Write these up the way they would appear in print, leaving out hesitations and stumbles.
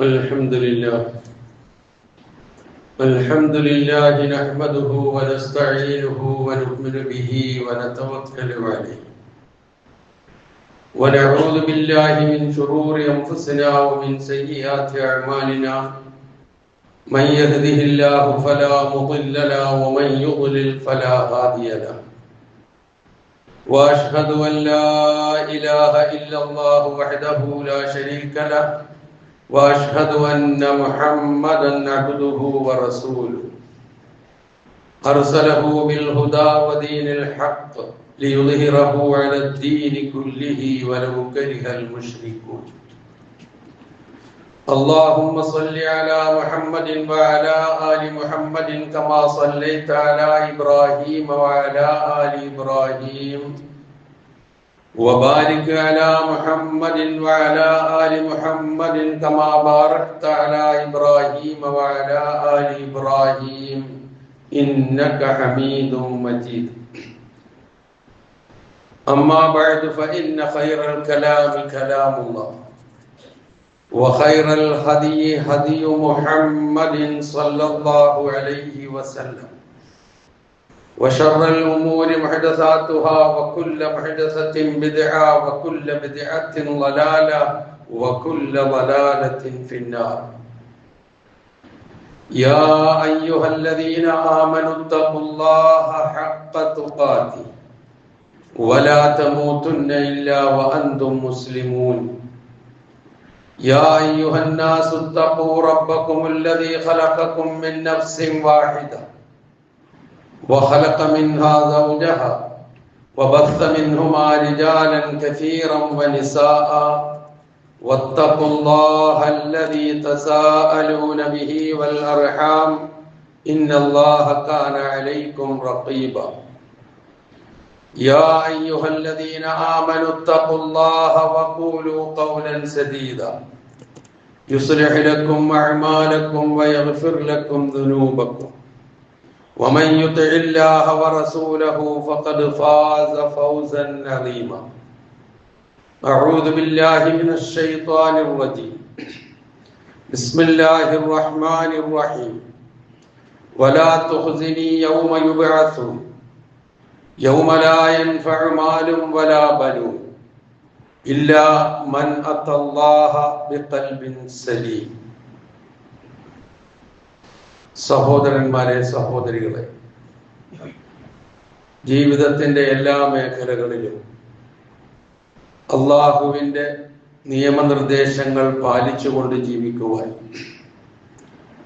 الحمد لله نحمده ونستعينه ونؤمن به ونتوكل عليه ونعوذ بالله من شرور أنفسنا ومن سيئات أعمالنا من يهده الله فلا مضل له ومن يضلل فلا هادي له وأشهد أن لا إله إلا الله وحده لا شريك له وأشهد أن محمدا عبده ورسوله أرسله بالهدى ودين الحق ليظهره على الدين كله ولو كره المشركون اللهم صل على محمد وعلى آل محمد كما صليت على إبراهيم وعلى آل إبراهيم وبارك على محمد وعلى آل محمد كما باركت على إبراهيم وعلى آل إبراهيم إنك حميد مجيد أما بعد فإن خير الكلام كلام الله وخير الهدي هدي محمد صلى الله عليه وسلم وشر الأمور محدثاتها وكل محدثة بدعة وكل بدعة ضلالة وكل ضلالة في النار يا أيها الذين آمنوا اتقوا الله حق تقاته ولا تموتن إلا وأنتم مسلمون يا أيها الناس اتقوا ربكم الذي خلقكم من نفس واحدة وخلق منها زوجها وبث منهما رجالا كثيرا ونساء واتقوا الله الذي تساءلون به والأرحام إن الله كان عليكم رقيبا يا أيها الذين آمنوا اتقوا الله وقولوا قولا سديدا يصلح لكم أعمالكم ويغفر لكم ذنوبكم ومن يطع الله ورسوله فقد فاز فوزا عظيما أعوذ بالله من الشيطان الرجيم بسم الله الرحمن الرحيم ولا تخزني يوم يبعثون يوم لا ينفع مال ولا بنون إلا من أتى الله بقلب سليم സഹോദരന്മാരെ, സഹോദരികളെ, ജീവിതത്തിന്റെ എല്ലാ മേഖലകളിലും അള്ളാഹുവിന്റെ നിയമനിർദ്ദേശങ്ങൾ പാലിച്ചുകൊണ്ട് ജീവിക്കുവാൻ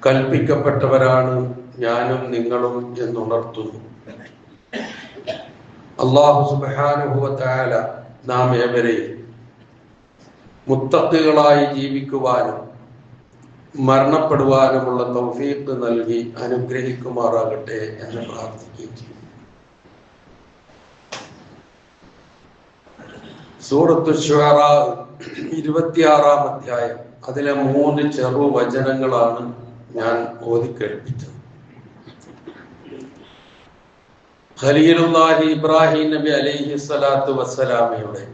കൽപ്പിക്കപ്പെട്ടവരാണ് ഞാനും നിങ്ങളും എന്നുണർത്തുന്നു. അല്ലാഹു സുബ്ഹാനഹു വ തആല നാം ഏവരെയും മുത്തഖികളായി ജീവിക്കുവാനും മരണപ്പെടുവാനുമുള്ള തൗഫീഖ് നൽകി അനുഗ്രഹിക്കുമാറാകട്ടെ എന്ന് പ്രാർത്ഥിക്കുകയും ചെയ്യും. സൂറത്തു ശുഅറാ 26-ാം അധ്യായം, അതിലെ 3 ചെറു വചനങ്ങളാണ് ഞാൻ ഓതിക്കേൾപ്പിച്ചത്. ഖലീലുല്ലാഹി ഇബ്രാഹിം നബി അലൈഹി സ്വലാത്തു വസ്സലാമയുടെ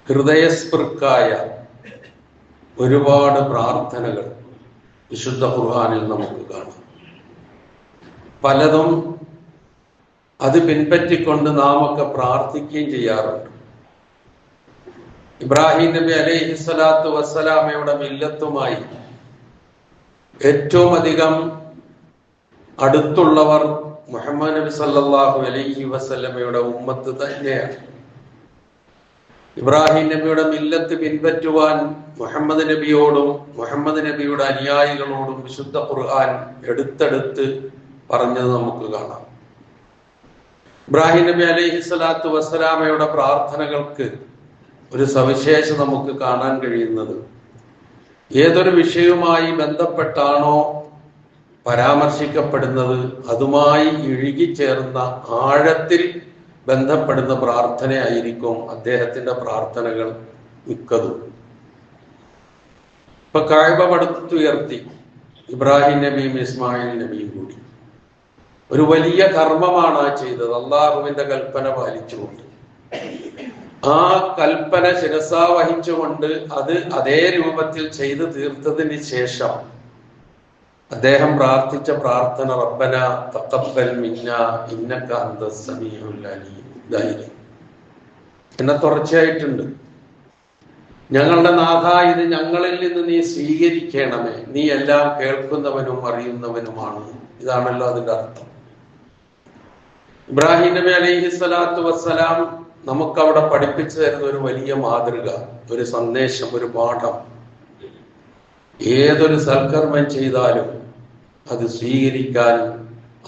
ഹൃദയസ്പൃക്കായ ഒരുപാട് പ്രാർത്ഥനകൾ വിശുദ്ധ ഖുർആനിൽ നമുക്ക് കാണാം. പലതും അത് പിൻപറ്റിക്കൊണ്ട് നാം ഒക്കെ പ്രാർത്ഥിക്കുകയും ചെയ്യാറുണ്ട്. ഇബ്രാഹിം നബി അലൈഹി സ്വലാത്തു വസ്സലാമയുടെ മില്ലത്തുമായി ഏറ്റവും അധികം അടുത്തുള്ളവർ മുഹമ്മദ് നബി സല്ലല്ലാഹു അലൈഹി വസല്ലമയുടെ ഉമ്മത്ത് തന്നെയാണ്. ഇബ്രാഹിം നബിയുടെ മില്ലത്ത് പിൻപറ്റുവാൻ മുഹമ്മദ് നബിയോടും മുഹമ്മദ് നബിയുടെ അനുയായികളോടും വിശുദ്ധ ഖുർആൻ എടുത്തെടുത്ത് പറഞ്ഞത് നമുക്ക് കാണാം. ഇബ്രാഹിം നബി അലൈഹി സ്വലാത്തു വസ്സലാമയുടെ പ്രാർത്ഥനകൾക്ക് ഒരു സവിശേഷത നമുക്ക് കാണാൻ കഴിയുന്നത്, ഏതൊരു വിഷയവുമായി ബന്ധപ്പെട്ടാണോ പരാമർശിക്കപ്പെടുന്നത് അതുമായി ഇഴുകിച്ചേർന്ന ആഴത്തിൽ ബന്ധപ്പെടുന്ന പ്രാർത്ഥനയായിരിക്കും അദ്ദേഹത്തിന്റെ പ്രാർത്ഥനകൾ മിക്കതും. ഇപ്പൊ കഅബ പടുത്തുയർത്തി ഇബ്രാഹിം നബിയും ഇസ്മായിൽ നബിയും കൂടി ഒരു വലിയ കർമ്മമാണ് ചെയ്തത്, അള്ളാഹുവിന്റെ കൽപ്പന പാലിച്ചുകൊണ്ട്. ആ കൽപ്പന ശിരസാവഹിച്ചുകൊണ്ട് അത് അതേ രൂപത്തിൽ ചെയ്തു തീർത്തതിന് ശേഷം അദ്ദേഹം പ്രാർത്ഥിച്ച പ്രാർത്ഥന റബ്ബന തഖബ്ബൽ മിന്നാ ഇന്നക അന്തസ് സമീഉൽ അലീം ഇതായിരുന്നു. എന്നെ തുടർച്ചയായിട്ടുണ്ട്. ഞങ്ങളുടെ നാഥ, ഇത് ഞങ്ങളിൽ നിന്ന് നീ സ്വീകരിക്കണമേ, നീ എല്ലാം കേൾക്കുന്നവനും അറിയുന്നവനുമാണ്. ഇതാണല്ലോ അതിന്റെ അർത്ഥം. ഇബ്രാഹിം നബി അലൈഹി സ്വലാത്തു വസ്സലാം നമുക്കവിടെ പഠിപ്പിച്ചു തരുന്ന ഒരു വലിയ മാതൃക, ഒരു സന്ദേശം, ഒരു പാഠം. ഏതൊരു സൽക്കർമ്മം ചെയ്താലും അത് സ്വീകരിക്കാൻ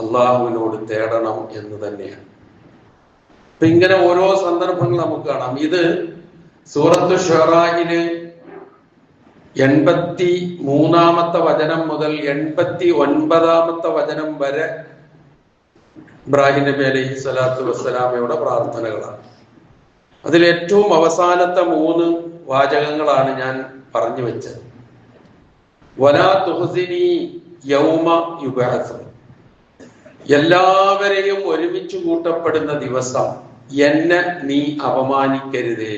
അള്ളാഹുവിനോട് തേടണം എന്ന് തന്നെയാണ്. അപ്പൊ ഇങ്ങനെ ഓരോ സന്ദർഭങ്ങൾ നമുക്ക് കാണാം. ഇത് സൂറത്തു ശുറായില് 83-ാമത്തെ വചനം മുതൽ 89-ാമത്തെ വചനം വരെ ഇബ്രാഹിം നബി അലൈഹി സ്വലാത്തു വസ്സലാമയുടെ പ്രാർത്ഥനകളാണ്. അതിൽ ഏറ്റവും അവസാനത്തെ 3 വാചകങ്ങളാണ് ഞാൻ പറഞ്ഞു വെച്ചത്. വലാ തുഹ്സിനി യൗമ യുബഅസ്, എല്ലാവരെയും ഒരുമിച്ച് കൂട്ടപ്പെടുന്ന ദിവസം എന്നെ നീ അപമാനിക്കരുതേ.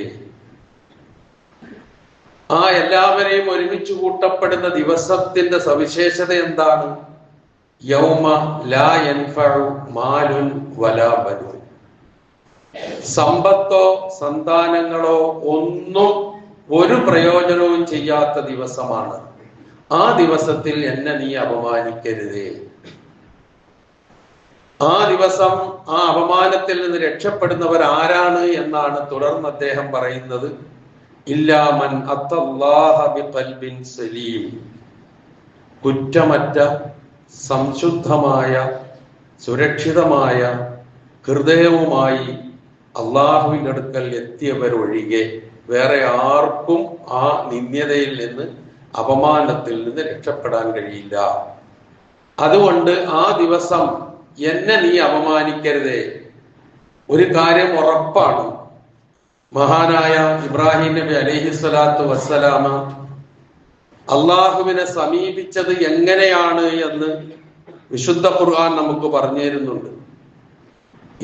ആ എല്ലാവരെയും ഒരുമിച്ച് കൂട്ടപ്പെടുന്ന ദിവസത്തിന്റെ സവിശേഷത എന്താണ്? യൗമ ലാ യൻഫഉ മാലുൻ വലാ ബനൂൻ, സമ്പത്തോ സന്താനങ്ങളോ ഒന്നും ഒരു പ്രയോജനവും ചെയ്യാത്ത ദിവസമാണ്. ആ ദിവസത്തിൽ എന്നെ നീ അപമാനിക്കരുതേ. ആ ദിവസം ആ അപമാനത്തിൽ നിന്ന് രക്ഷപ്പെടുന്നവർ ആരാണ് എന്നാണ് തുടർന്ന് അദ്ദേഹം പറയുന്നത്. ഇല്ലാ മൻ അത്തല്ലാഹ ബിഖൽബിൻ സലീം, കുറ്റമറ്റ സംശുദ്ധമായ സുരക്ഷിതമായ ഹൃദയവുമായി അള്ളാഹുവിന്റെ അടുക്കൽ എത്തിയവരൊഴികെ വേറെ ആർക്കും ആ നിന്ദ്യതയിൽ നിന്ന്, അപമാനത്തിൽ നിന്ന് രക്ഷപ്പെടാൻ കഴിയില്ല. അതുകൊണ്ട് ആ ദിവസം എന്നെ നീ അപമാനിക്കരുതേ. ഒരു കാര്യം ഉറപ്പാണ്, മഹാനായ ഇബ്രാഹിം നബി അലൈഹി സ്വലാത്തു വസ്സലാമ അള്ളാഹുവിനെ സമീപിച്ചത് എങ്ങനെയാണ് എന്ന് വിശുദ്ധ ഖുർആൻ നമുക്ക് പറഞ്ഞു തരുന്നുണ്ട്.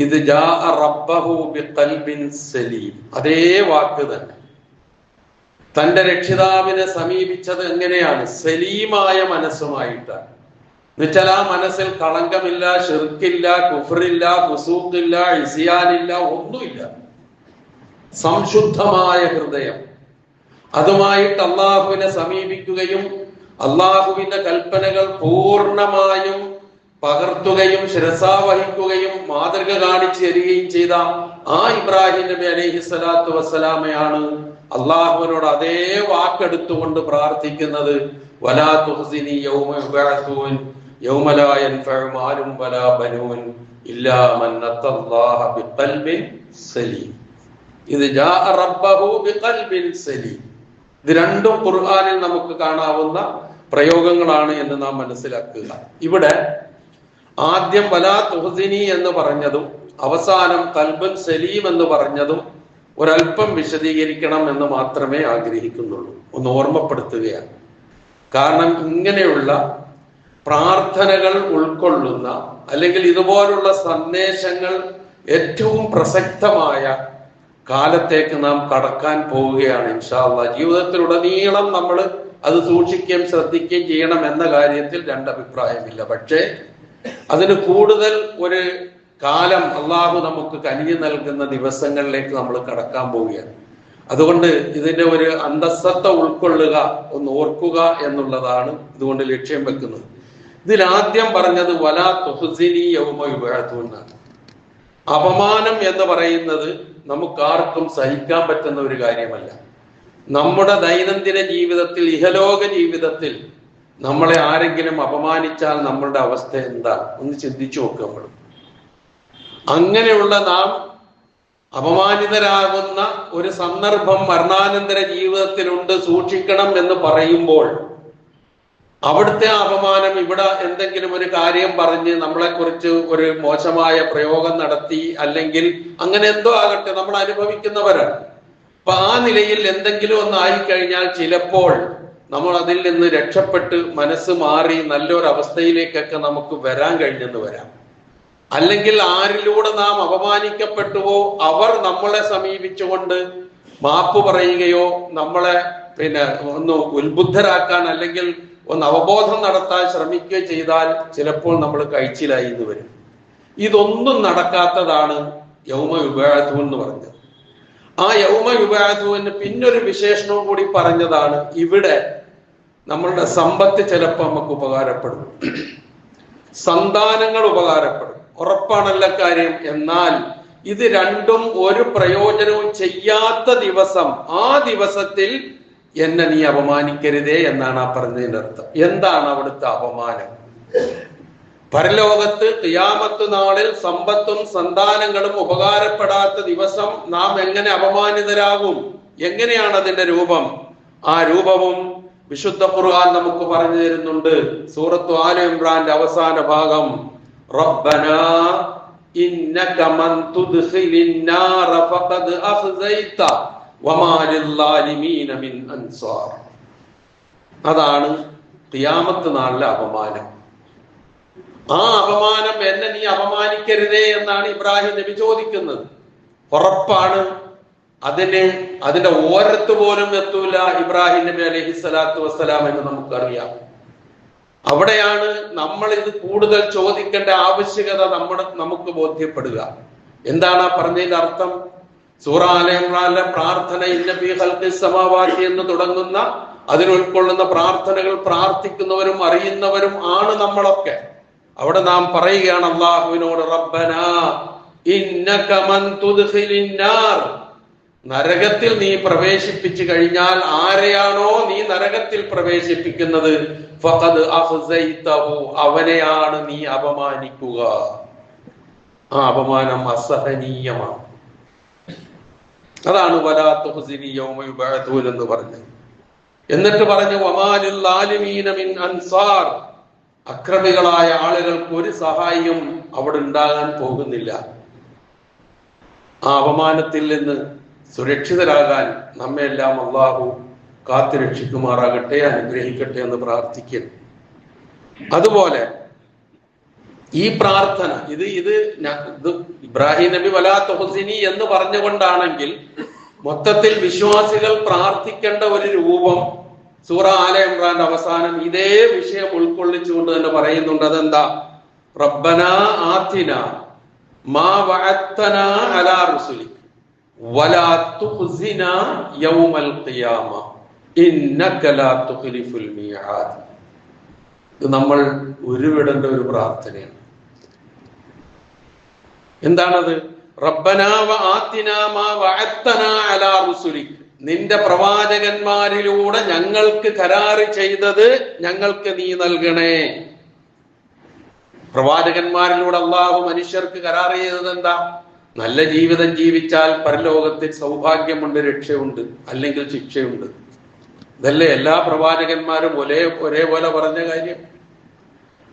ഇത് ജാഅ റബ്ബഹു ബിഖൽബിൻ സലീം, അതേ വാക്ക് തന്നെ. തന്റെ രക്ഷിതാവിനെ സമീപിച്ചത് എങ്ങനെയാണ്? സലീമായ മനസ്സുമായിട്ടാണ്. എന്നുവെച്ചാൽ ആ മനസ്സിൽ കളങ്കമില്ല, ശിർക്കില്ല, കുഫ്റില്ല, ഫുസൂഖില്ല, ഇസ്യാനില്ല, ഒന്നുമില്ല. സംശുദ്ധമായ ഹൃദയം. അതുമായിട്ട് അള്ളാഹുവിനെ സമീപിക്കുകയും അള്ളാഹുവിന്റെ കൽപ്പനകൾ പൂർണ്ണമായും പകർത്തുകയും ശിരസാവഹിക്കുകയും മാതൃക കാണിച്ചു തരികയും ചെയ്ത ആ ഇബ്രാഹിം നബി അലൈഹി സ്വലാത്തു വസ്സലാമയാണ് അള്ളാഹുവിനോട് അതേ വാക്കെടുത്തുകൊണ്ട് പ്രാർത്ഥിക്കുന്നത്. വലാ തുഹ്സിനി യൗമ യുബഅസൂൻ യൗമ ലാ യൻഫഉ മാലും വലാ ബനൂൻ ഇല്ലാ മൻ അത്തല്ലാഹ ബിഖൽബിൻ സലീം. ഇത് ജാഅ റബ്ബഹു ബിഖൽബിൻ സലീം. ഇത് രണ്ടും ഖുർആനിൽ നമുക്ക് കാണാവുന്ന പ്രയോഗങ്ങളാണ് എന്ന് നാം മനസ്സിലാക്കുക. ഇവിടെ ആദ്യം വലാ തുഹ്സിനി എന്ന് പറഞ്ഞതും അവസാനം ഖൽബുൻ സലീം എന്ന് പറഞ്ഞതും ഒരല്പം വിശദീകരിക്കണം എന്ന് മാത്രമേ ആഗ്രഹിക്കുന്നുള്ളൂ. ഒന്ന് ഓർമ്മപ്പെടുത്തുകയാണ്. കാരണം ഇങ്ങനെയുള്ള പ്രാർത്ഥനകൾ ഉൾക്കൊള്ളുന്ന അല്ലെങ്കിൽ ഇതുപോലുള്ള സന്ദേശങ്ങൾ ഏറ്റവും പ്രസക്തമായ കാലത്തേക്ക് നാം കടക്കാൻ പോവുകയാണ് ഇൻഷാ അല്ലാഹ്. ജീവിതത്തിലുടനീളം നമ്മൾ അത് സൂക്ഷിക്കുകയും ശ്രദ്ധിക്കുകയും ചെയ്യണം എന്ന കാര്യത്തിൽ രണ്ടഭിപ്രായമില്ല. പക്ഷേ അതിന് കൂടുതൽ ഒരു കാലം അള്ളാഹു നമുക്ക് കനിഞ്ഞു നൽകുന്ന ദിവസങ്ങളിലേക്ക് നമ്മൾ കടക്കാൻ പോവുകയാണ്. അതുകൊണ്ട് ഇതിന്റെ ഒരു അന്തസ്സത്ത ഉൾക്കൊള്ളുക, ഒന്ന് ഓർക്കുക എന്നുള്ളതാണ് ഇതുകൊണ്ട് ലക്ഷ്യം വെക്കുന്നത്. ഇതിൽ ആദ്യം പറഞ്ഞത് വലാ തുഹ്സിനി യൗമ യുബഅസൂൻ. അപമാനം എന്ന് പറയുന്നത് നമുക്കാർക്കും സഹിക്കാൻ പറ്റുന്ന ഒരു കാര്യമല്ല. നമ്മുടെ ദൈനംദിന ജീവിതത്തിൽ, ഇഹലോക ജീവിതത്തിൽ നമ്മളെ ആരെങ്കിലും അപമാനിച്ചാൽ നമ്മളുടെ അവസ്ഥ എന്താ ഒന്ന് ചിന്തിച്ചു നോക്കുക. നമ്മൾ അങ്ങനെയുള്ള നാം അപമാനിതരാകുന്ന ഒരു സന്ദർഭം മരണാനന്തര ജീവിതത്തിലുണ്ട്, സൂക്ഷിക്കണം എന്ന് പറയുമ്പോൾ അവിടുത്തെ അപമാനം ഇവിടെ എന്തെങ്കിലും ഒരു കാര്യം പറഞ്ഞ് നമ്മളെ കുറിച്ച് ഒരു മോശമായ പ്രയോഗം നടത്തി, അല്ലെങ്കിൽ അങ്ങനെ എന്തോ ആകട്ടെ, നമ്മൾ അനുഭവിക്കുന്നവരാണ്. അപ്പൊ ആ നിലയിൽ എന്തെങ്കിലും ഒന്ന് ആയിക്കഴിഞ്ഞാൽ ചിലപ്പോൾ നമ്മൾ അതിൽ നിന്ന് രക്ഷപ്പെട്ട് മനസ്സ് മാറി നല്ലൊരവസ്ഥയിലേക്കൊക്കെ നമുക്ക് വരാൻ കഴിഞ്ഞെന്ന് വരാം. അല്ലെങ്കിൽ ആരിലൂടെ നാം അപമാനിക്കപ്പെട്ടുവോ അവർ നമ്മളെ സമീപിച്ചുകൊണ്ട് മാപ്പ് പറയുകയോ നമ്മളെ ഒന്ന് ഉത്ബുദ്ധരാക്കാൻ അല്ലെങ്കിൽ ഒന്ന് അവബോധം നടത്താൻ ശ്രമിക്കുകയോ ചെയ്താൽ ചിലപ്പോൾ നമ്മൾ കഴിച്ചിലായി എന്ന് വരും. ഇതൊന്നും നടക്കാത്തതാണ് യൗമ യുബഅസൂൻ എന്ന് പറഞ്ഞത്. ആ യൗമ യുബഅസൂന് പിന്നൊരു വിശേഷണവും കൂടി പറഞ്ഞതാണ്. ഇവിടെ നമ്മളുടെ സമ്പത്ത് ചിലപ്പോൾ നമുക്ക് ഉപകാരപ്പെടും, സന്താനങ്ങൾ ഉപകാരപ്പെടും, ഉറപ്പാണല്ല കാര്യം. എന്നാൽ ഇത് രണ്ടും ഒരു പ്രയോജനവും ചെയ്യാത്ത ദിവസം, ആ ദിവസത്തിൽ എന്നെ നീ അപമാനിക്കരുതേ എന്നാണ് ആ പറഞ്ഞതിന്റെ അർത്ഥം. എന്താണ് അവിടുത്തെ അപമാനം? പരലോകത്ത് ഖിയാമത്ത് നാളിൽ സമ്പത്തും സന്താനങ്ങളും ഉപകാരപ്പെടാത്ത ദിവസം നാം എങ്ങനെ അപമാനിതരാകും? എങ്ങനെയാണ് അതിന്റെ രൂപം? ആ രൂപവും വിശുദ്ധ ഖുർആൻ നമുക്ക് പറഞ്ഞു തരുന്നുണ്ട്. സൂറത്തു ആല ഇംറാന്റെ അവസാന ഭാഗം, റബ്ബനാ ഇന്നക മൻ തുദ്ഖിലിൻ നാറ ഫഖദ് അഖ്സൈത വമാ ലിൽസാലിമീന മിൻ അൻസാർ. അതാണ് ഖിയാമത്ത് നാളിലെ അപമാനം. ആ അപമാനം എന്നെ നീ അപമാനിക്കരുതേ എന്നാണ് ഇബ്രാഹിം നബി ചോദിക്കുന്നത്. ഉറപ്പാണ് അതിന്റെ ഓരത്ത് പോലും എത്തൂല ഇബ്രാഹിം നബി അലൈഹിസ്സലാത്തു വസ്സലാം എന്ന് നമുക്കറിയാം. അവിടെയാണ് നമ്മൾ ഇത് കൂടുതൽ ചോദിക്കേണ്ട ആവശ്യകത നമുക്ക് ബോധ്യപ്പെടുക. എന്താണ് ആ പറഞ്ഞതിന്റെ അർത്ഥം? സൂറ ആല ഇംറാനിലെ പ്രാർത്ഥന ഇന്ന ഫീ ഖൽഖിസ് സമാവാതി എന്ന് തുടങ്ങുന്ന അതിനുൾക്കൊള്ളുന്ന പ്രാർത്ഥനകൾ പ്രാർത്ഥിക്കുന്നവരും അറിയുന്നവരും ആണ് നമ്മളൊക്കെ. അവിടെ നാം പറയുകയാണ് അല്ലാഹുവിനോട്, റബ്ബനാ ഇന്നക മൻ തുദ്ഖിലിൻ നാർ, നരകത്തിൽ നീ പ്രവേശിപ്പിച്ചു കഴിഞ്ഞാൽ ആരെയാണോ നീ നരകത്തിൽ പ്രവേശിപ്പിക്കുന്നത്, ഫഖദ് അഖ്സൈതഹു, അവനെയാണ് നീ അപമാനിക്കുക. ആ അപമാനം അസഹനീയമാണ്. അതാണ് വലാ തുഖ്സിനി യൗമ യുബഅസൂൻ എന്ന് പറഞ്ഞത്. എന്നിട്ട് പറഞ്ഞു വമാ ലിൽസാലിമീന മിൻ അൻസാർ, അക്രമികളായ ആളുകൾക്ക് ഒരു സഹായിയും അവിടെ ഉണ്ടാകാൻ പോകുന്നില്ല. ആ അപമാനത്തിൽ നിന്ന് സുരക്ഷിതരാകാൻ നമ്മെല്ലാം അല്ലാഹു കാത്തുരക്ഷിക്കുമാറാകട്ടെ, അനുഗ്രഹിക്കട്ടെ എന്ന് പ്രാർത്ഥിക്കുന്നു. അതുപോലെ ഈ പ്രാർത്ഥന ഇത് ഇബ്രാഹിം നബി വലാ തുഖ്സിനി എന്ന് പറഞ്ഞുകൊണ്ടാണെങ്കിൽ മൊത്തത്തിൽ വിശ്വാസികൾ പ്രാർത്ഥിക്കേണ്ട ഒരു രൂപം സൂറ ആല ഇംറാന്റെ അവസാനം ഇതേ വിഷയം ഉൾക്കൊള്ളിച്ചുകൊണ്ട് തന്നെ പറയുന്നുണ്ട്. അതെന്താ? റബ്ബനാ ആതിനാ മാ വഅദ്തനാ അലാ റുസുലിക് വലാ തുഖ്സിനാ യൗമൽ ഖിയാമ ഇന്നക ലാ തുഖ്ലിഫുൽ മീആദ്. ഇത് നമ്മൾ ഉരുവിടേണ്ട ഒരു പ്രാർത്ഥനയാണ്. എന്താണത്? റബ്ബനാ വആതിനാ മാ വഅദ്തനാ അലാ റുസുലിക്, നിന്റെ പ്രവാചകന്മാരിലൂടെ ഞങ്ങൾക്ക് കരാറ് ചെയ്തത് ഞങ്ങൾക്ക് നീ നൽകണേ. പ്രവാചകന്മാരിലൂടെ അള്ളാഹു മനുഷ്യർക്ക് കരാറ് ചെയ്തത് എന്താ? നല്ല ജീവിതം ജീവിച്ചാൽ പരലോകത്തിൽ സൗഭാഗ്യമുണ്ട്, രക്ഷയുണ്ട്, അല്ലെങ്കിൽ ശിക്ഷയുണ്ട്. ഇതല്ലേ എല്ലാ പ്രവാചകന്മാരും ഒരേപോലെ പറഞ്ഞ കാര്യം.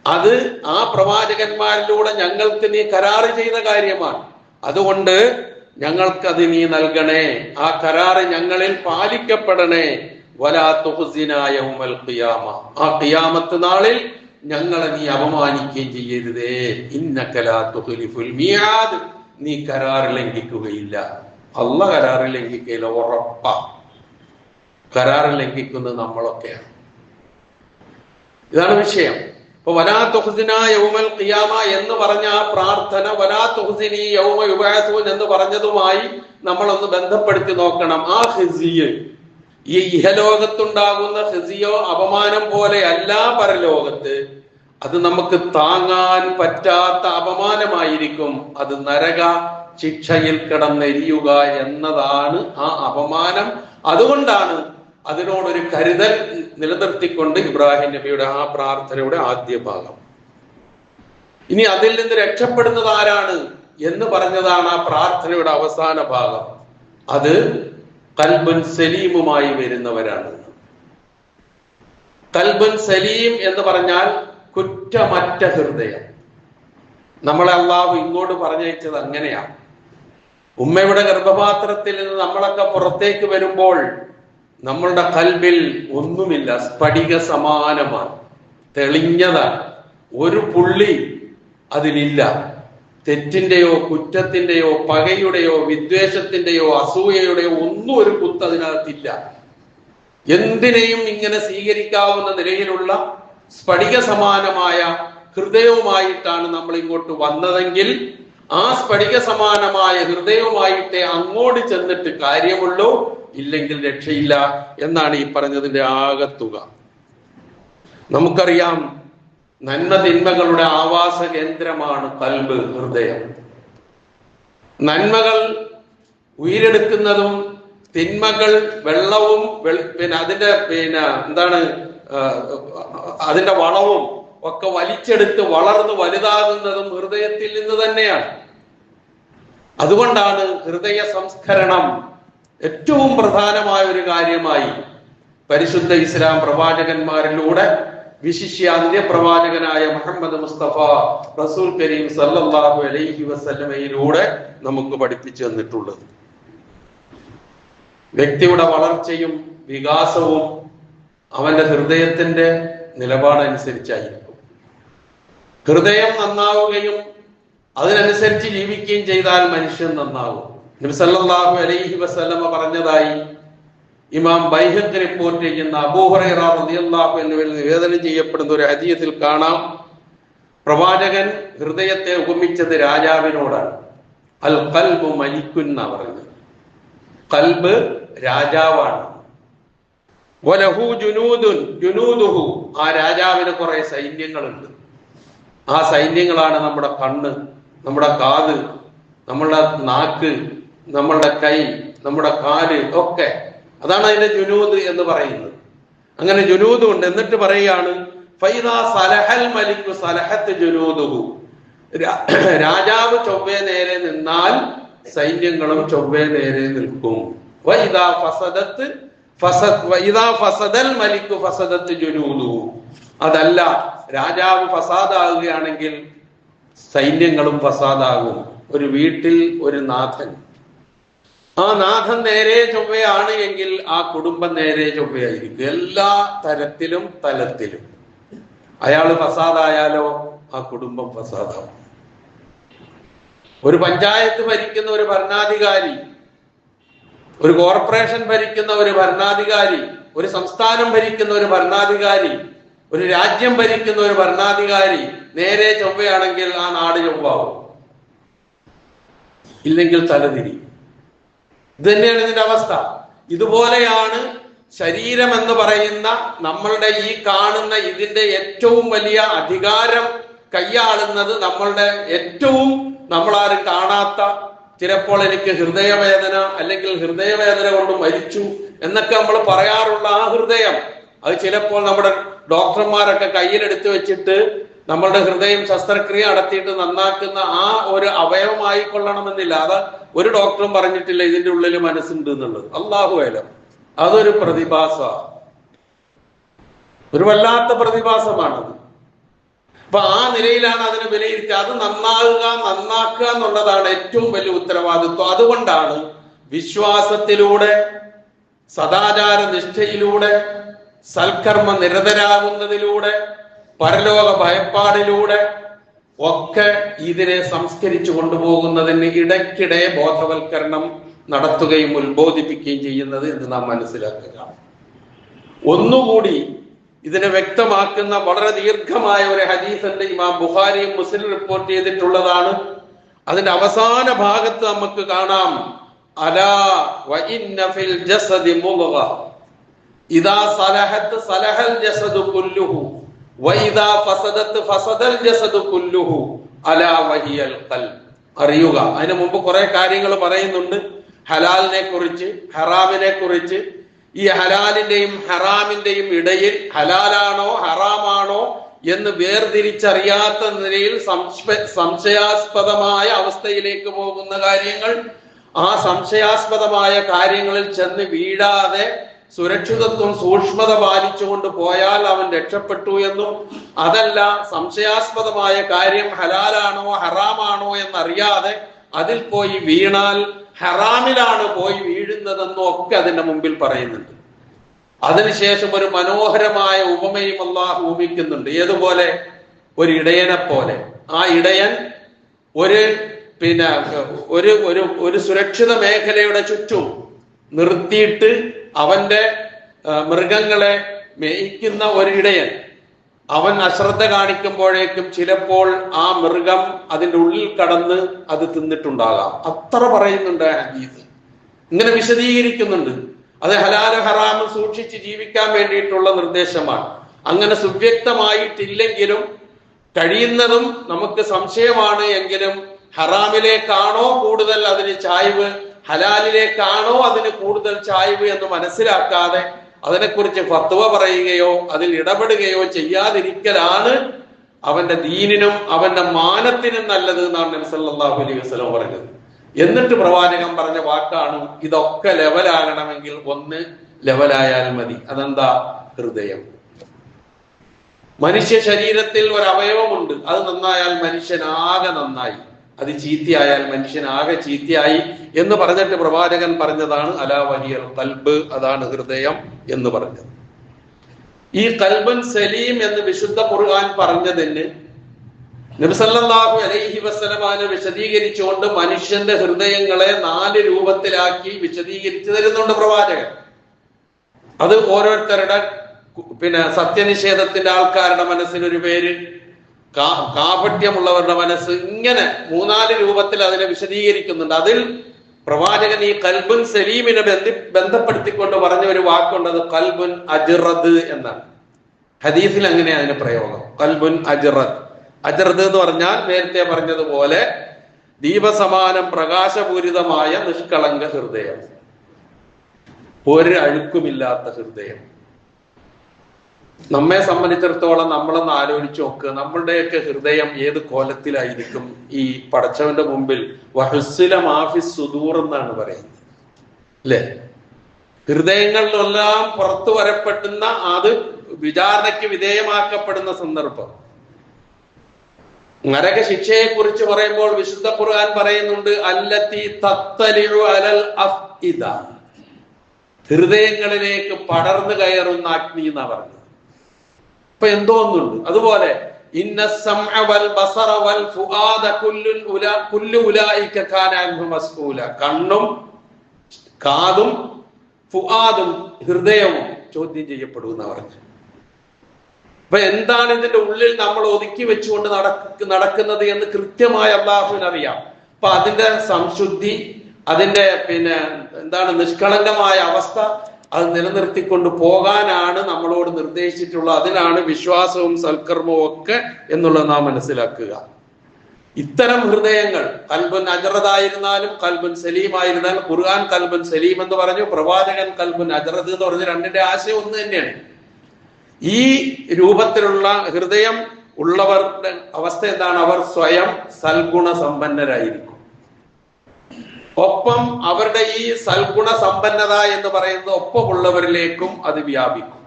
അത് ആ പ്രവാചകന്മാരിലൂടെ ഞങ്ങൾക്ക് നീ കരാറ് ചെയ്ത കാര്യമാണ്. അതുകൊണ്ട് ഞങ്ങൾക്കത് നീ നൽകണേ, ആ കരാറ് ഞങ്ങളിൽ പാലിക്കപ്പെടണേ. വലാ തുഖ്സിനാ യൗമൽ ഖിയാമ, ആ ഖിയാമത്ത് നാളിൽ ഞങ്ങളെ നീ അപമാനിക്കുകയും ചെയ്യരുതേ. ഇന്നക ലാ തുഖ്ലിഫുൽ മീആദ്, നീ കരാറ് ലംഘിക്കുകയില്ല. അല്ലാഹ് കരാറ് ലംഘിക്കുകയില്ല, ഉറപ്പാ. കരാറ് ലംഘിക്കുന്നത് നമ്മളൊക്കെയാണ്. ഇതാണ് വിഷയം. അപ്പൊ വലാ തുഖ്സിനാ യൗമൽ ഖിയാമ എന്ന് പറഞ്ഞ ആ പ്രാർത്ഥന വലാ തുഖ്സിനി യൗമ യുബഅസൂൻ എന്ന് പറഞ്ഞതുമായി നമ്മളൊന്ന് ബന്ധപ്പെടുത്തി നോക്കണം. ആ ഖിസിയ്, ഈ ഇഹലോകത്തുണ്ടാകുന്ന ഖിസിയോ അപമാനം പോലെ അല്ല പരലോകത്ത്. അത് നമുക്ക് താങ്ങാൻ പറ്റാത്ത അപമാനമായിരിക്കും. അത് നരക ശിക്ഷയിൽ കിടന്നെരിയുക എന്നതാണ് ആ അപമാനം. അതുകൊണ്ടാണ് അതിനോടൊരു കരുതൽ നിലനിർത്തിക്കൊണ്ട് ഇബ്രാഹിം നബിയുടെ ആ പ്രാർത്ഥനയുടെ ആദ്യ ഭാഗം. ഇനി അതിൽ നിന്ന് രക്ഷപ്പെടുന്നത് ആരാണ് എന്ന് പറഞ്ഞതാണ് ആ പ്രാർത്ഥനയുടെ അവസാന ഭാഗം. അത് ഖൽബുൻ സലീമുമായി വരുന്നവരാണ്. ഖൽബുൻ സലീം എന്ന് പറഞ്ഞാൽ കുറ്റമറ്റ ഹൃദയം. നമ്മളെ അള്ളാഹു ഇങ്ങോട്ട് പറഞ്ഞയച്ചത് അങ്ങനെയാണ്. ഉമ്മയുടെ ഗർഭപാത്രത്തിൽ നിന്ന് നമ്മളൊക്കെ പുറത്തേക്ക് വരുമ്പോൾ നമ്മളുടെ ഖൽബിൽ ഒന്നുമില്ല, സ്ഫടിക സമാനമാണ്, തെളിഞ്ഞതാണ്, ഒരു പുള്ളി അതിലില്ല. തെറ്റിന്റെയോ കുറ്റത്തിന്റെയോ പകയുടെയോ വിദ്വേഷത്തിന്റെയോ അസൂയയുടെയോ ഒന്നും ഒരു കുത്ത് അതിനകത്തില്ല. എന്തിനേയും ഇങ്ങനെ സ്വീകരിക്കാവുന്ന നിലയിലുള്ള സ്ഫടിക സമാനമായ ഹൃദയവുമായിട്ടാണ് നമ്മൾ ഇങ്ങോട്ട് വന്നതെങ്കിൽ ആ സ്ഫടിക സമാനമായ ഹൃദയവുമായിട്ടേ അങ്ങോട്ട് ചെന്നിട്ട് കാര്യമുള്ളൂ, ഇല്ലെങ്കിൽ രക്ഷയില്ല എന്നാണ് ഈ പറഞ്ഞതിന്റെ ആകത്തുക. നമുക്കറിയാം, നന്മ തിന്മകളുടെ ആവാസ കേന്ദ്രമാണ് കൽബ്, ഹൃദയം. നന്മകൾ ഉയരെടുക്കുന്നതും തിന്മകൾ വെള്ളവും അതിന്റെ വളവും ഒക്കെ വലിച്ചെടുത്ത് വളർന്ന് വലുതാകുന്നതും ഹൃദയത്തിൽ നിന്ന് തന്നെയാണ്. അതുകൊണ്ടാണ് ഹൃദയ സംസ്കരണം ഏറ്റവും പ്രധാനമായ ഒരു കാര്യമായി പരിശുദ്ധ ഇസ്ലാം പ്രവാചകന്മാരിലൂടെ, വിശിഷ്യ അന്ത്യപ്രവാചകനായ മുഹമ്മദ് മുസ്തഫ റസൂൽ കരീം സല്ലല്ലാഹു അലൈഹി വസല്ലമയിലൂടെ നമുക്ക് പഠിപ്പിച്ചു തന്നിട്ടുള്ളത്. വ്യക്തിയുടെ വളർച്ചയും വികാസവും അവന്റെ ഹൃദയത്തിന്റെ നിലപാടനുസരിച്ചായിരിക്കും. ഹൃദയം നന്നാവുകയും അതിനനുസരിച്ച് ജീവിക്കുകയും ചെയ്താൽ മനുഷ്യൻ നന്നാവും. നബി സല്ലല്ലാഹു അലൈഹി വസല്ലമ പറഞ്ഞതായി ഇമാം ബൈഹഖി റിപ്പോർട്ട് ചെയ്യുന്ന അബൂ ഹുറൈറ റളിയല്ലാഹു അൻഹു നിവേദനം ചെയ്യപ്പെടുന്ന ഒരു ഹദീസിൽ കാണാം, പ്രവാചകൻ ഹൃദയത്തെ ഉപമിച്ചത് രാജാവിനോടാണ്. അൽ ഖൽബു മലിക്കുൻ എന്നാ പറഞ്ഞത്. ഖൽബ് രാജാവാണ്. വലഹു ജുനൂദുൻ ജുനൂദുഹു, ആ രാജാവിന് കുറെ സൈന്യങ്ങളുണ്ട്. ആ സൈന്യങ്ങളാണ് നമ്മുടെ കണ്ണ്, നമ്മുടെ കാത്, നമ്മളുടെ നാക്ക്, നമ്മളുടെ കൈ, നമ്മുടെ കാല് ഒക്കെ. അതാണ് അതിന്റെ ജുനൂദ് എന്ന് പറയുന്നത്. അങ്ങനെ ജുനൂദ് ഉണ്ട്. എന്നിട്ട് പറയുകയാണ്, ഫൈദാ സലഹൽ മലിക്കു സലഹത്ത് ജുനൂദുഹു, രാജാവ് ചൊവ്വേ നേരെ നിന്നാൽ സൈന്യങ്ങളും ചൊവ്വേ നേരെ നിൽക്കും. വൈദാ ഫസദൽ മലിക്കു ഫസദത്ത് ജുനൂദുഹു, അതല്ല രാജാവ് ഫസാദാകുകയാണെങ്കിൽ സൈന്യങ്ങളും ഫസാദാകും. ഒരു വീട്ടിൽ ഒരു നാഥൻ, ആ നാഥൻ നേരെ ചൊവ്വയാണ് എങ്കിൽ ആ കുടുംബം നേരെ ചൊവ്വയായിരിക്കും. എല്ലാ തലത്തിലും അയാള് ഫസാദായാലോ ആ കുടുംബം ഫസാദാവും. ഒരു പഞ്ചായത്ത് ഭരിക്കുന്ന ഒരു ഭരണാധികാരി, ഒരു കോർപ്പറേഷൻ ഭരിക്കുന്ന ഒരു ഭരണാധികാരി, ഒരു സംസ്ഥാനം ഭരിക്കുന്ന ഒരു ഭരണാധികാരി, ഒരു രാജ്യം ഭരിക്കുന്ന ഒരു ഭരണാധികാരി നേരെ ചൊവ്വയാണെങ്കിൽ ആ നാട് ചൊവ്വാവും, ഇല്ലെങ്കിൽ തലതിരി. ഇത് തന്നെയാണ് ഇതിന്റെ അവസ്ഥ. ഇതുപോലെയാണ് ശരീരം എന്ന് പറയുന്ന നമ്മളുടെ ഈ കാണുന്ന ഇതിന്റെ ഏറ്റവും വലിയ അധികാരം കൈയാളുന്നത് നമ്മളുടെ ഏറ്റവും നമ്മളാരും കാണാത്ത, ചിലപ്പോൾ എനിക്ക് ഹൃദയവേദന അല്ലെങ്കിൽ ഹൃദയവേദന കൊണ്ട് മരിച്ചു എന്നൊക്കെ നമ്മൾ പറയാറുള്ള ആ ഹൃദയം, അത് ചിലപ്പോൾ നമ്മുടെ ഡോക്ടർമാരൊക്കെ കയ്യിലെടുത്ത് വെച്ചിട്ട് നമ്മളുടെ ഹൃദയം ശസ്ത്രക്രിയ നടത്തിയിട്ട് നന്നാക്കുന്ന ആ ഒരു അവയവമായിക്കൊള്ളണമെന്നില്ല. അത് ഒരു ഡോക്ടറും പറഞ്ഞിട്ടില്ല ഇതിന്റെ ഉള്ളിൽ മനസ്സുണ്ട് എന്നുള്ളത്. അല്ലാഹു അലം. അതൊരു പ്രതിഭാസ, ഒരു വല്ലാത്ത പ്രതിഭാസമാണത്. അപ്പൊ ആ നിലയിലാണ് അതിനെ വിലയിരുത്തുക. അത് നന്നാക്കുക എന്നുള്ളതാണ് ഏറ്റവും വലിയ ഉത്തരവാദിത്വം. അതുകൊണ്ടാണ് വിശ്വാസത്തിലൂടെ, സദാചാര നിഷ്ഠയിലൂടെ, സൽക്കർമ്മ നിരതരാകുന്നതിലൂടെ, പരലോക ഭയപ്പാടിലൂടെ ഒക്കെ ഇതിനെ സംസ്കരിച്ചു കൊണ്ടുപോകുന്നതിന് ഇടയ്ക്കിടെ ബോധവൽക്കരണം നടത്തുകയും ഉത്ബോധിപ്പിക്കുകയും ചെയ്യുന്നത് എന്ന് നാം മനസ്സിലാക്കുക. ഒന്നുകൂടി ഇതിനെ വ്യക്തമാക്കുന്ന വളരെ ദീർഘമായ ഒരു ഹദീസുണ്ട്. ഇമാം ബുഖാരിയും മുസ്ലിം റിപ്പോർട്ട് ചെയ്തിട്ടുള്ളതാണ്. അതിന്റെ അവസാന ഭാഗത്ത് നമുക്ക് കാണാം, അലാ വ ഇന്ന ഫിൽ ജസദി മുദ്ഗ ഇദാ സലഹത് സലഹൽ ജസദു കുല്ലുഹു വഇദാ ഫസദത് ഫസദൽ ജസദു കുല്ലുഹു അലാ വഹിയൽ ഖൽബ്. അറിയുക. അതിനു മുമ്പ് കുറെ കാര്യങ്ങൾ പറയുന്നുണ്ട്, ഹലാലിനെ കുറിച്ച്, ഹറാമിനെ കുറിച്ച്. ഈ ഹലാലിന്റെയും ഹറാമിന്റെയും ഇടയിൽ ഹലാലാണോ ഹറാമാണോ എന്ന് വേർതിരിച്ചറിയാത്ത നിലയിൽ സംശയാസ്പദമായ അവസ്ഥയിലേക്ക് പോകുന്ന കാര്യങ്ങൾ, ആ സംശയാസ്പദമായ കാര്യങ്ങളിൽ ചെന്ന് വീഴാതെ സുരക്ഷിതത്വം സൂക്ഷ്മത പാലിച്ചുകൊണ്ട് പോയാൽ അവൻ രക്ഷപ്പെട്ടു എന്നും, അതല്ല സംശയാസ്പദമായ കാര്യം ഹലാലാണോ ഹറാമാണോ എന്നറിയാതെ അതിൽ പോയി വീണാൽ ഹറാമിലാണ് പോയി വീഴുന്നതെന്നും ഒക്കെ അതിന്റെ മുമ്പിൽ പറയുന്നുണ്ട്. അതിനുശേഷം ഒരു മനോഹരമായ ഉപമയും അല്ലാഹു ഉപമിക്കുന്നുണ്ട്. ഏതുപോലെ? ഒരു ഇടയനെ പോലെ. ആ ഇടയൻ ഒരു പിന്നെ ഒരു ഒരു ഒരു സുരക്ഷിത മേഖലയുടെ ചുറ്റും നിർത്തിയിട്ട് അവന്റെ മൃഗങ്ങളെ മേയ്ക്കുന്ന ഒരിടയൻ അവൻ അശ്രദ്ധ കാണിക്കുമ്പോഴേക്കും ചിലപ്പോൾ ആ മൃഗം അതിന്റെ ഉള്ളിൽ കടന്ന് അത് തിന്നിട്ടുണ്ടാകാം. അത്ര പറയുന്നുണ്ട് ഹദീസ്, ഇങ്ങനെ വിശദീകരിക്കുന്നുണ്ട്. അത് ഹലാല ഹറാമ് സൂക്ഷിച്ച് ജീവിക്കാൻ വേണ്ടിയിട്ടുള്ള നിർദ്ദേശമാണ്. അങ്ങനെ സുവ്യക്തമായിട്ടില്ലെങ്കിലും കഴിയുന്നതും നമുക്ക് സംശയമാണ് എങ്കിലും ഹറാമിലേക്കാണോ കൂടുതൽ അതിന് ചായ്വ്, ഹലാലിലേക്കാണോ അതിന് കൂടുതൽ ചായ്വ് എന്ന് മനസ്സിലാക്കാതെ അതിനെക്കുറിച്ച് ഫത്വ പറയുകയോ അതിൽ ഇടപെടുകയോ ചെയ്യാതിരിക്കലാണ് അവന്റെ ദീനിനും അവന്റെ മാനത്തിനും നല്ലത് എന്നാണ് നബി സല്ലല്ലാഹു അലൈഹി വസല്ലം പറഞ്ഞത്. എന്നിട്ട് പ്രവാചകൻ പറഞ്ഞ വാക്കാണ്, ഇതൊക്കെ ലെവലാകണമെങ്കിൽ ഒന്ന് ലെവലായാൽ മതി. അതെന്താ? ഹൃദയം. മനുഷ്യ ശരീരത്തിൽ ഒരു അവയവമുണ്ട്, അത് നന്നായാൽ മനുഷ്യനാകെ നന്നായി, അത് ചീത്തയായാൽ മനുഷ്യനാകെ ചീത്തയായി എന്ന് പറഞ്ഞിട്ട് പ്രവാചകൻ പറഞ്ഞതാണ് അലാ വഹിയൽ ഖൽബ്, അതാണ് ഹൃദയം എന്ന് പറഞ്ഞത്. ഈ ഖൽബുൻ സലീം എന്ന് വിശുദ്ധ ഖുർആൻ പറഞ്ഞതിന് നബി സല്ലല്ലാഹു അലൈഹി വസല്ലമയെ വിശദീകരിച്ചുകൊണ്ട് മനുഷ്യന്റെ ഹൃദയങ്ങളെ 4 രൂപത്തിലാക്കി വിശദീകരിച്ചു തരുന്നുണ്ട് പ്രവാചകൻ. അത് ഓരോരുത്തരുടെ സത്യനിഷേധത്തിന്റെ ആൾക്കാരുടെ മനസ്സിനൊരു പേര്, കാപട്യമുള്ളവരുടെ മനസ്സ്, ഇങ്ങനെ 3-4 രൂപത്തിൽ അതിനെ വിശദീകരിക്കുന്നുണ്ട്. അതിൽ പ്രവാചകൻ ഈ ഖൽബുൻ സലീമിനെ ബന്ധപ്പെടുത്തിക്കൊണ്ട് പറഞ്ഞ ഒരു വാക്കുണ്ട്, അത് ഖൽബുൻ അജ്റദ് എന്നാണ്. ഹദീസിൽ അങ്ങനെ അതിന്റെ പ്രയോഗം, ഖൽബുൻ അജ്റദ്. അജ്റദ് എന്ന് പറഞ്ഞാൽ നേരത്തെ പറഞ്ഞതുപോലെ ദീപസമാനം പ്രകാശപൂരിതമായ നിഷ്കളങ്ക ഹൃദയം, ഒരു അഴുക്കുമില്ലാത്ത ഹൃദയം. നമ്മെ സംബന്ധിച്ചിടത്തോളം നമ്മളൊന്ന് ആലോചിച്ച് നോക്കുക, നമ്മളുടെയൊക്കെ ഹൃദയം ഏത് കോലത്തിലായിരിക്കും ഈ പടച്ചവന്റെ മുമ്പിൽ? വഹുസ്സില മാഫി സുദൂർ എന്നാണ് പറയുന്നത്, അല്ലെ? ഹൃദയങ്ങളിലെല്ലാം പുറത്തു വരപ്പെടുന്ന, അത് വിചാരണയ്ക്ക് വിധേയമാക്കപ്പെടുന്ന സന്ദർഭം. നരക ശിക്ഷയെ കുറിച്ച് പറയുമ്പോൾ വിശുദ്ധ ഖുർആൻ പറയുന്നുണ്ട്, അല്ലത്തി തത്തലിഉ അലൽ അഫ്ഇദ, ഹൃദയങ്ങളിലേക്ക് പടർന്നു കയറുന്ന അഗ്നി എന്നാ പറഞ്ഞത്. ഇപ്പൊ എന്തോന്നുണ്ട്. അതുപോലെ ഇന്ന സമഅ വൽ ബസറ വൽ ഫുആദ കുല്ലു ഉലൈക കാന അൻഹു മസ്ഊല, കണ്ണും കാതും ഫുആദും ഹൃദയവും ചോദ്യം ചെയ്യപ്പെടുമെന്ന് പറഞ്ഞു. അപ്പൊ എന്താണ് ഇതിന്റെ ഉള്ളിൽ നമ്മൾ ഒതുക്കി വെച്ചുകൊണ്ട് നടക്കുന്നത് എന്ന് കൃത്യമായി അല്ലാഹുവിന് അറിയാം. അപ്പൊ അതിന്റെ സംശുദ്ധി, അതിന്റെ നിഷ്കളങ്കമായ അവസ്ഥ അത് നിലനിർത്തിക്കൊണ്ട് പോകാനാണ് നമ്മളോട് നിർദ്ദേശിച്ചിട്ടുള്ളത്. അതിനാണ് വിശ്വാസവും സൽക്കർമ്മവും ഒക്കെ എന്നുള്ളത് നാം മനസ്സിലാക്കുക. ഇത്തരം ഹൃദയങ്ങൾ ഖൽബുൻ അജ്റദായിരുന്നാലും ഖൽബുൻ സലീം ആയിരുന്നാലും, ഖുർആൻ ഖൽബുൻ സലീം എന്ന് പറഞ്ഞു, പ്രവാചകൻ ഖൽബുൻ അജ്റദ് എന്ന് പറഞ്ഞു. രണ്ടിന്റെ ആശയം ഒന്ന് തന്നെയാണ്. ഈ രൂപത്തിലുള്ള ഹൃദയം ഉള്ളവരുടെ അവസ്ഥ എന്താണ്? അവർ സ്വയം സൽഗുണ സമ്പന്നരായിരിക്കും. ഒപ്പം അവരുടെ ഈ സൽഗുണ സമ്പന്നത എന്ന് പറയുന്നത് ഒപ്പമുള്ളവരിലേക്കും അത് വ്യാപിക്കും.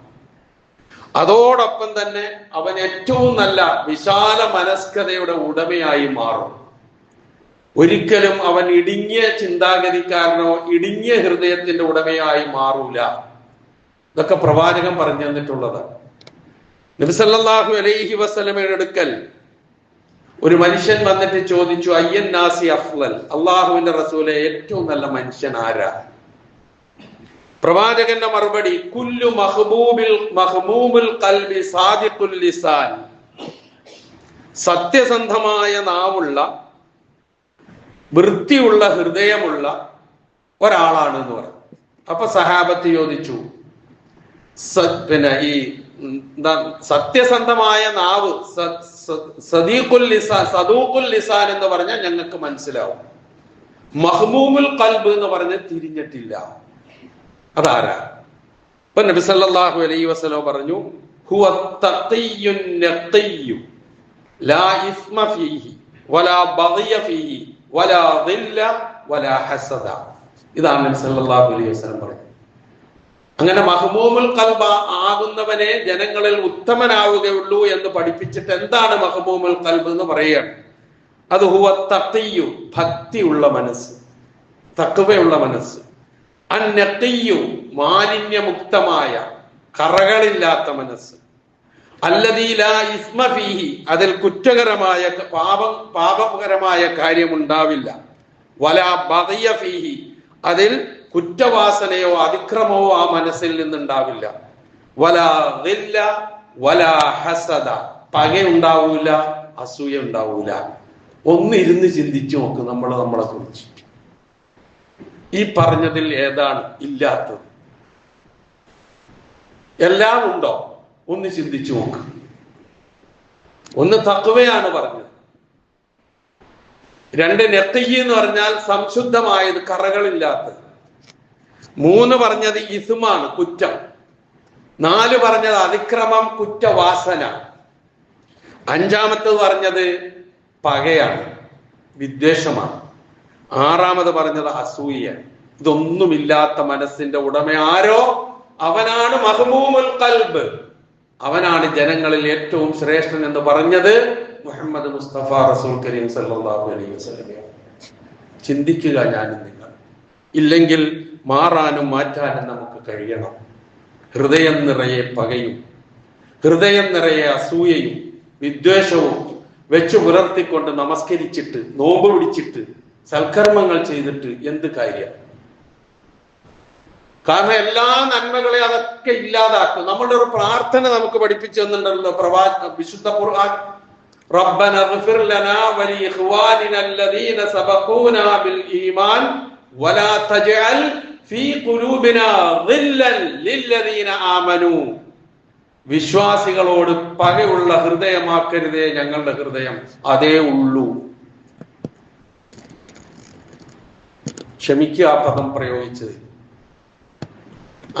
അതോടൊപ്പം തന്നെ അവൻ ഏറ്റവും നല്ല വിശാല മനസ്കതയുടെ ഉടമയായി മാറും. ഒരിക്കലും അവൻ ഇടുങ്ങിയ ചിന്താഗതിക്കാരനോ ഇടുങ്ങിയ ഹൃദയത്തിന്റെ ഉടമയായി മാറൂല. ഇതൊക്കെ പ്രവാചകൻ പറഞ്ഞു തന്നിട്ടുള്ളതാണ്. നബി സല്ലല്ലാഹു അലൈഹി വസല്ലമയുടെ അടുക്കൽ ഒരു മനുഷ്യൻ വന്നിട്ട് ചോദിച്ചു, അയ്യൻ നാസി അഫ്ളൽ, അള്ളാഹുവിന്റെ റസൂലെ ഏറ്റവും നല്ല മനുഷ്യൻ ആരാ? പ്രവാചകന്റെ മറുപടി, കുല്ലു മഹ്മൂമുൽ ഖൽബി സാദിഖുൽ ലിസാൻ, സത്യസന്ധമായ നാവുള്ള വൃത്തിയുള്ള ഹൃദയമുള്ള ഒരാളാണ് എന്ന് പറഞ്ഞു. അപ്പൊ സഹാബത്ത് ചോദിച്ചു, ഈ സത്യസന്ധമായ നാവ്, സദൂഖുൽ ലിസാൻ എന്ന് പറഞ്ഞാൽ ഞങ്ങൾക്ക് മനസ്സിലാവും. മഹ്മൂമുൽ ഖൽബ് എന്ന് പറഞ്ഞ് തിരിഞ്ഞിട്ടില്ല. അതാരാ? ഇപ്പൊ നബി സല്ലല്ലാഹു അലൈഹി വസല്ലം പറഞ്ഞു, ഹുവ തഖിയ്യുൻ നഖിയ്യു ലാ ഇസ്മ ഫീഹി വലാ ബഗിയ ഫീഹി വലാ ദില്ല വലാ ഹസദ. ഇതാണ് നബി സല്ലല്ലാഹു അലൈഹി വസല്ലം പറഞ്ഞത്. അങ്ങനെ മഹ്മൂമുൽ ഖൽബ ആകുന്നവനെ ജനങ്ങളിൽ ഉത്തമനാവുകയുള്ളൂ എന്ന് പഠിപ്പിച്ചിട്ട് എന്താണ് മഹ്മൂമുൽ ഖൽബ് എന്ന് പറയുകയാണ്. അത് ഹുവ തഖിയ്യു, ഭക്തിയുള്ള മനസ്സ്, തഖ്വയുള്ള മനസ്സ്. അന്നഖിയ്യു, മാലിന്യമുക്തമായ കറകളില്ലാത്ത മനസ്സ്. അല്ലദീ ലാ ഇസ്മ ഫീഹി, അതിൽ കുറ്റകരമായ പാപകരമായ കാര്യമുണ്ടാവില്ല. വലാ ബഗയ ഫീഹി, അതിൽ കുറ്റവാസനയോ അതിക്രമമോ ആ മനസ്സിൽ നിന്നുണ്ടാവില്ല. വലാ ഗില്ല വലാ ഹസദ, പകയുണ്ടാവൂല, അസൂയ ഉണ്ടാവൂല. ഒന്നിരുന്ന് ചിന്തിച്ചു നോക്ക് നമ്മളെ കുറിച്ച്. ഈ പറഞ്ഞതിൽ ഏതാണ് ഇല്ലാത്തത്? എല്ലാം ഉണ്ടോ? ഒന്ന് ചിന്തിച്ചു നോക്ക്. ഒന്ന് തഖ്വയാണ് പറഞ്ഞത്. 2 നെഖ്യി എന്ന് പറഞ്ഞാൽ സംശുദ്ധമായത്, കറകളില്ലാത്തത്. 3 പറഞ്ഞത് ഇസ്മാണ്, കുറ്റം. 4 പറഞ്ഞത് അതിക്രമം, കുറ്റവാസന. 5-മത്തത് പറഞ്ഞത് പകയാണ്, വിദ്വേഷമാണ്. 6-മത് പറഞ്ഞത് അസൂയ. ഇതൊന്നുമില്ലാത്ത മനസ്സിന്റെ ഉടമ ആരോ അവനാണ് മഹ്മൂമുൽ ഖൽബ്, അവനാണ് ജനങ്ങളിൽ ഏറ്റവും ശ്രേഷ്ഠൻ എന്ന് പറഞ്ഞത് മുഹമ്മദ് മുസ്തഫ റസൂൽ കരീം സല്ലല്ലാഹു അലൈഹി വസല്ലം. ചിന്തിക്കുക ഞാനും നിങ്ങൾ. ഇല്ലെങ്കിൽ മാറാനും മാറ്റാനും നമുക്ക് കഴിയണം. ഹൃദയം നിറയെ പകയും, ഹൃദയം നിറയെ അസൂയയും വിദ്വേഷവും വെച്ചു പുലർത്തിക്കൊണ്ട് നമസ്കരിച്ചിട്ട്, നോമ്പ് പിടിച്ചിട്ട്, സൽക്കർമ്മങ്ങൾ ചെയ്തിട്ട് എന്ത് കാര്യം? കാരണം എല്ലാ നന്മകളെ അതൊക്കെ ഇല്ലാതാക്കും. നമ്മളുടെ ഒരു പ്രാർത്ഥന നമുക്ക് പഠിപ്പിച്ചു തന്നിട്ടുണ്ടല്ലോ വിശുദ്ധ ഖുർആൻ. റബ്ബന ഇഗ്ഫിർ ലനാ വലിഇഖ്വാനിന അല്ലദീന സബഖൂനാ ബിൽ ഈമാൻ വലാ തജ്അൽ ഫീ ഖുലൂബിനാ ഗില്ലൻ ലില്ലദീന ആമനൂ. വിശ്വാസികളോട് പകയുള്ള ഹൃദയമാക്കരുതേ ഞങ്ങളുടെ ഹൃദയം, അതേ ഉള്ളൂ. ക്ഷമിക്കുക ആ പദം പ്രയോഗിച്ചത്.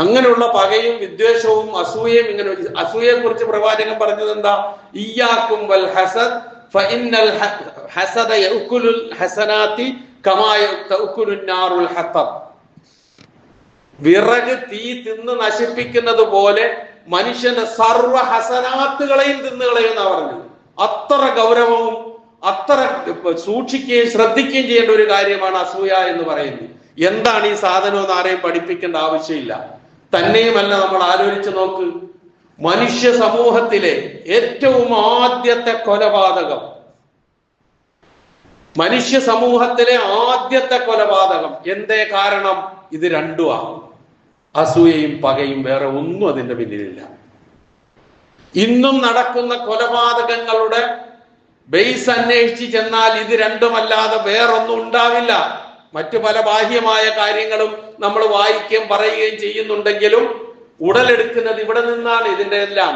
അങ്ങനെയുള്ള പകയും വിദ്വേഷവും അസൂയയും, ഇങ്ങനെ അസൂയയെ കുറിച്ച് പ്രവാചകൻ പറഞ്ഞത് എന്താ? ഇയ്യാക്കും വൽ ഹസദ് ഫഇന്നൽ ഹസദ യഅകുലുൽ ഹസനാതി കമാ തഅകുലുൻ നാറുൽ ഹതബ്. വിറക് തീ തിന്ന് നശിപ്പിക്കുന്നത് പോലെ മനുഷ്യന്റെ സർവ്വ ഹസനാത്തുകളെയും തിന്നുകളെയും പറഞ്ഞത്. അത്ര ഗൗരവവും അത്ര സൂക്ഷിക്കുകയും ശ്രദ്ധിക്കുകയും ചെയ്യേണ്ട ഒരു കാര്യമാണ് അസൂയ എന്ന് പറയുന്നത്. എന്താണ് ഈ സാധനം എന്ന് ആരെയും പഠിപ്പിക്കേണ്ട ആവശ്യമില്ല. തന്നെയുമല്ല, നമ്മൾ ആലോചിച്ച് നോക്ക്, മനുഷ്യ സമൂഹത്തിലെ ഏറ്റവും ആദ്യത്തെ കൊലപാതകം, മനുഷ്യ സമൂഹത്തിലെ ആദ്യത്തെ കൊലപാതകം എന്തേ കാരണം? ഇത് രണ്ടുമാണ്, അസൂയയും പകയും. വേറെ ഒന്നും അതിന്റെ പിന്നിലില്ല. ഇന്നും നടക്കുന്ന കൊലപാതകങ്ങളുടെ ബേസ് അന്വേഷിച്ച് ചെന്നാൽ ഇത് രണ്ടുമല്ലാതെ വേറൊന്നും ഉണ്ടാവില്ല. മറ്റു പല ബാഹ്യമായ കാര്യങ്ങളും നമ്മൾ വായിക്കുകയും പറയുകയും ചെയ്യുന്നുണ്ടെങ്കിലും ഉടലെടുക്കുന്നത് ഇവിടെ നിന്നാണ്. ഇതിന്റെ എല്ലാം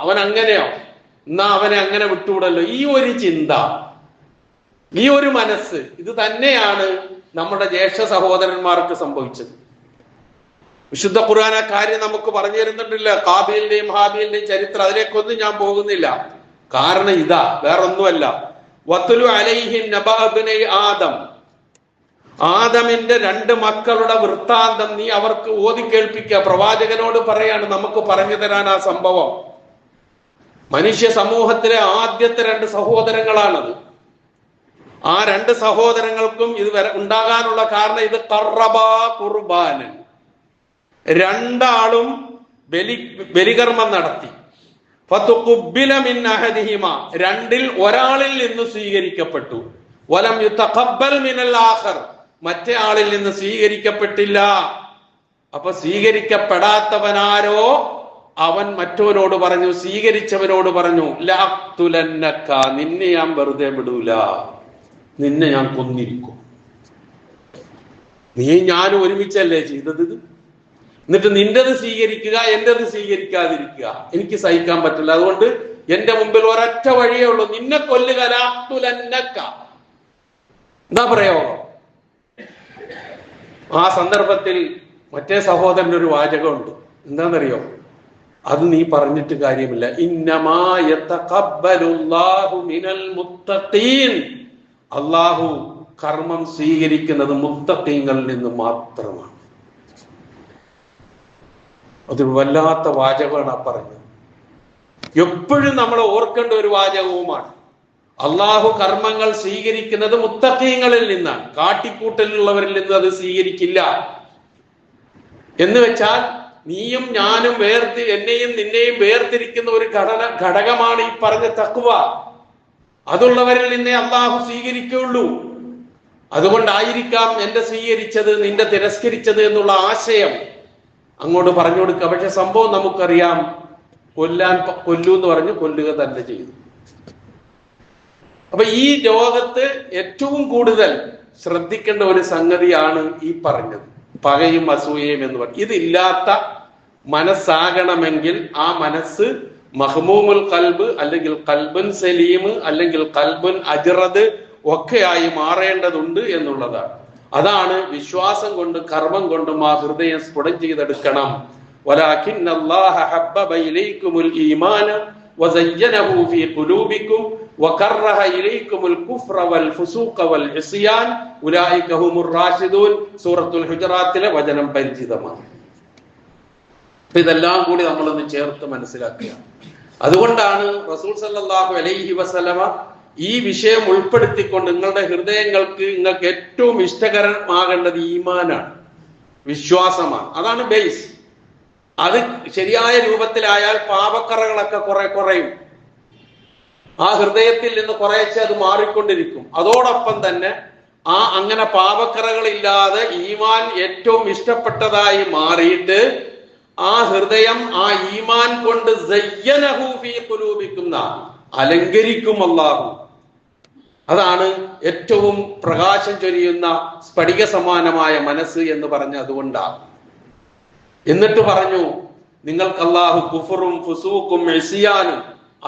അവൻ അങ്ങനെയോ, എന്നാ അവനെ അങ്ങനെ വിട്ടുവിടല്ലോ, ഈ ഒരു ചിന്ത, ഈ ഒരു മനസ്സ്, ഇത് തന്നെയാണ് നമ്മുടെ ജ്യേഷ്ഠ സഹോദരന്മാർക്ക് സംഭവിച്ചത്. വിശുദ്ധ ഖുർആൻ ആ കാര്യം നമുക്ക് പറഞ്ഞു തരുന്നുണ്ടല്ല. ഖാബീലിന്റെയും ഹാബീലിന്റെയും ചരിത്രം, അതിലേക്കൊന്നും ഞാൻ പോകുന്നില്ല. കാരണം ഇതാ, വേറൊന്നുമല്ല. വത്ലു അലൈഹിം നബഅ ഇബ്നൈ ആദം, ആദമിന്റെ 2 മക്കളുടെ വൃത്താന്തം നീ അവർക്ക് ഓതി കേൾപ്പിക്കുക. പ്രവാചകനോട് പറയാണ്, നമുക്ക് പറഞ്ഞു തരാൻ ആ സംഭവം. മനുഷ്യ സമൂഹത്തിലെ ആദ്യത്തെ 2 സഹോദരങ്ങളാണത്. ആ 2 സഹോദരങ്ങൾക്കും ഇത് ഉണ്ടാകാനുള്ള കാരണം, ഇത് ഖറബാ ഖുർബാനൻ, 2 ആളും ബലികർമ്മം നടത്തി. ഫതുഖുബ്ബില മിൻ അഹദിഹിമ, 2-ൽ ഒരാളിൽ നിന്ന് സ്വീകരിക്കപ്പെട്ടു. വലം യുതഖബ്ബൽ മിനൽ ആഖർ, മറ്റേ ആളിൽ നിന്ന് സ്വീകരിക്കപ്പെട്ടില്ല. അപ്പൊ സ്വീകരിക്കപ്പെടാത്തവനാരോ അവൻ മറ്റവനോട് പറഞ്ഞു, സ്വീകരിച്ചവനോട് പറഞ്ഞു, ലഅഖ്തുലന്നക, നിന്നെ ഞാൻ വെറുതെ വിടൂല, നിന്നെ ഞാൻ കൊന്നിരിക്കും. നീ ഞാനും ഒരുമിച്ചല്ലേ ചെയ്തത്, എന്നിട്ട് നിന്റേത് സ്വീകരിക്കുക, എന്റേത് സ്വീകരിക്കാതിരിക്കുക എനിക്ക് സഹിക്കാൻ പറ്റില്ല. അതുകൊണ്ട് എന്റെ മുമ്പിൽ ഒരൊറ്റ വഴിയേ ഉള്ളൂ, നിന്നെ കൊല്ലുക, ലഅഖ്തുലന്നക. എന്താ പറയോ? ആ സന്ദർഭത്തിൽ മറ്റേ സഹോദരന്റെ ഒരു വാചകമുണ്ട്. എന്താണെന്നറിയോ? അത് നീ പറഞ്ഞിട്ട് കാര്യമില്ല. ഇന്നമാ യതഖബ്ബലുല്ലാഹു മിനൽ മുത്തഖീൻ, അല്ലാഹു കർമ്മം സ്വീകരിക്കുന്നത് മുത്തഖീങ്ങളിൽ നിന്ന് മാത്രമാണ്. അതൊരു വല്ലാത്ത വാചകമാണ് ആ പറഞ്ഞത്. എപ്പോഴും നമ്മൾ ഓർക്കേണ്ട ഒരു വാചകവുമാണ്. അള്ളാഹു കർമ്മങ്ങൾ സ്വീകരിക്കുന്നത് മുത്തഖീങ്ങളിൽ നിന്നാണ്, കാട്ടിക്കൂട്ടലുള്ളവരിൽ നിന്ന് അത് സ്വീകരിക്കില്ല. എന്ന് വെച്ചാൽ നീയും ഞാനും എന്നെയും നിന്നെയും വേർതിരിക്കുന്ന ഒരു ഘടകമാണ് ഈ പറഞ്ഞ തഖ്വ. അതുള്ളവരിൽ നിന്നേ അള്ളാഹു സ്വീകരിക്കുകയുള്ളൂ. അതുകൊണ്ടായിരിക്കാം എന്റെ സ്വീകരിച്ചത് നിന്റെ തിരസ്കരിച്ചത് എന്നുള്ള ആശയം അങ്ങോട്ട് പറഞ്ഞു കൊടുക്കുക. പക്ഷെ സംഭവം നമുക്കറിയാം, കൊല്ലൂ എന്ന് പറഞ്ഞു കൊല്ലുക തന്നെ ചെയ്തു. അപ്പൊ ഈ ലോകത്ത് ഏറ്റവും കൂടുതൽ ശ്രദ്ധിക്കേണ്ട ഒരു സംഗതിയാണ് ഈ പറഞ്ഞത്, പകയും അസൂയയും എന്ന് പറഞ്ഞു. ഇതില്ലാത്ത മനസ്സാകണമെങ്കിൽ ആ മനസ്സ് മഹ്മൂമുൽ ഖൽബ് അല്ലെങ്കിൽ ഖൽബുൻ സലീം അല്ലെങ്കിൽ ഖൽബുൻ അജ്റദ് ഒക്കെയായി മാറേണ്ടതുണ്ട് എന്നുള്ളതാണ്. അതാണ് വിശ്വാസം കൊണ്ട് കർമ്മം കൊണ്ടും ആ ഹൃദയം സ്ഫുടം ചെയ്തെടുക്കണം. വലാകിന്നല്ലാഹ ഹബ്ബബ ഇലൈക്കുമുൽ ഈമാന വസയ്യനഹു ഫീ ഖുലൂബിക്കും വകറഹ ഇലൈക്കുമുൽ കുഫ്ര വൽ ഫുസൂഖ വൽ ഇസ്യാൻ ഉലൈക ഹുമുർ റാഷിദൂൻ. സൂറത്തുൽ ഹുജറാത്തിലെ വചനം പരിചിതമാണ്. ഇതെല്ലാം കൂടി നമ്മളൊന്ന് ചേർത്ത് മനസ്സിലാക്കുക. അതുകൊണ്ടാണ് റസൂൽ സല്ലല്ലാഹു അലൈഹി വസല്ലമ ഈ വിഷയം ഉൾപ്പെടുത്തിക്കൊണ്ട് നിങ്ങൾക്ക് ഏറ്റവും ഇഷ്ടകരമാകേണ്ടത് ഈമാനാണ്, വിശ്വാസമാണ്. അതാണ് ബേസ്. അത് ശരിയായ രൂപത്തിലായാൽ പാപക്കറകളൊക്കെ കുറയും. ആ ഹൃദയത്തിൽ നിന്ന് കുറേശ്ശെ അത് മാറിക്കൊണ്ടിരിക്കും. അതോടൊപ്പം തന്നെ അങ്ങനെ പാപക്കറകളില്ലാതെ ഈമാൻ ഏറ്റവും ഇഷ്ടപ്പെട്ടതായി മാറിയിട്ട് ആ ഹൃദയം ആ ഈമാൻ കൊണ്ട് സയ്യനഹു ഫീ ഖുലൂബിക്കും, അലങ്കരിക്കും അല്ലാഹു. അതാണ് ഏറ്റവും പ്രകാശം ചൊരിയുന്ന സ്ഫടിക സമാനമായ മനസ്സ് എന്ന് പറഞ്ഞ അതുകൊണ്ടാണ്. എന്നിട്ട് പറഞ്ഞു, നിങ്ങൾക്ക് അല്ലാഹു കുഫറും ഫുസൂക്കും ഇസ്യാനും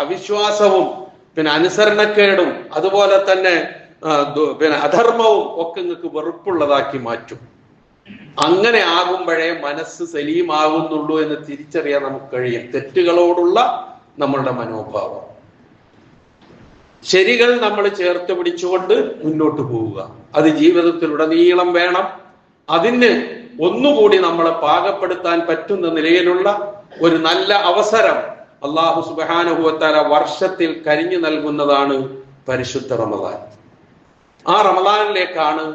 അവിശ്വാസവും പിന്നെ അനുസരണക്കേടും അതുപോലെ തന്നെ അധർമ്മവും ഒക്കെ നിങ്ങൾക്ക് വെറുപ്പുള്ളതാക്കി മാറ്റും. അങ്ങനെ ആകുമ്പോഴേ മനസ്സ് സലീമാകുന്നുള്ളൂ എന്ന് തിരിച്ചറിയാൻ നമുക്ക് കഴിയും. തെറ്റുകളോടുള്ള നമ്മളുടെ മനോഭാവം, ശരികൾ നമ്മൾ ചേർത്ത് പിടിച്ചുകൊണ്ട് മുന്നോട്ട് പോവുക, അത് ജീവിതത്തിലുടനീളം വേണം. അതിന് ഒന്നുകൂടി നമ്മളെ പാകപ്പെടുത്താൻ പറ്റുന്ന നിലയിലുള്ള ഒരു നല്ല അവസരം അല്ലാഹു സുബ്ഹാനഹു വ തആല വർഷത്തിൽ കരിഞ്ഞു നൽകുന്നതാണ് പരിശുദ്ധ റമദാൻ. ആ റമദാനിലേക്കാണ്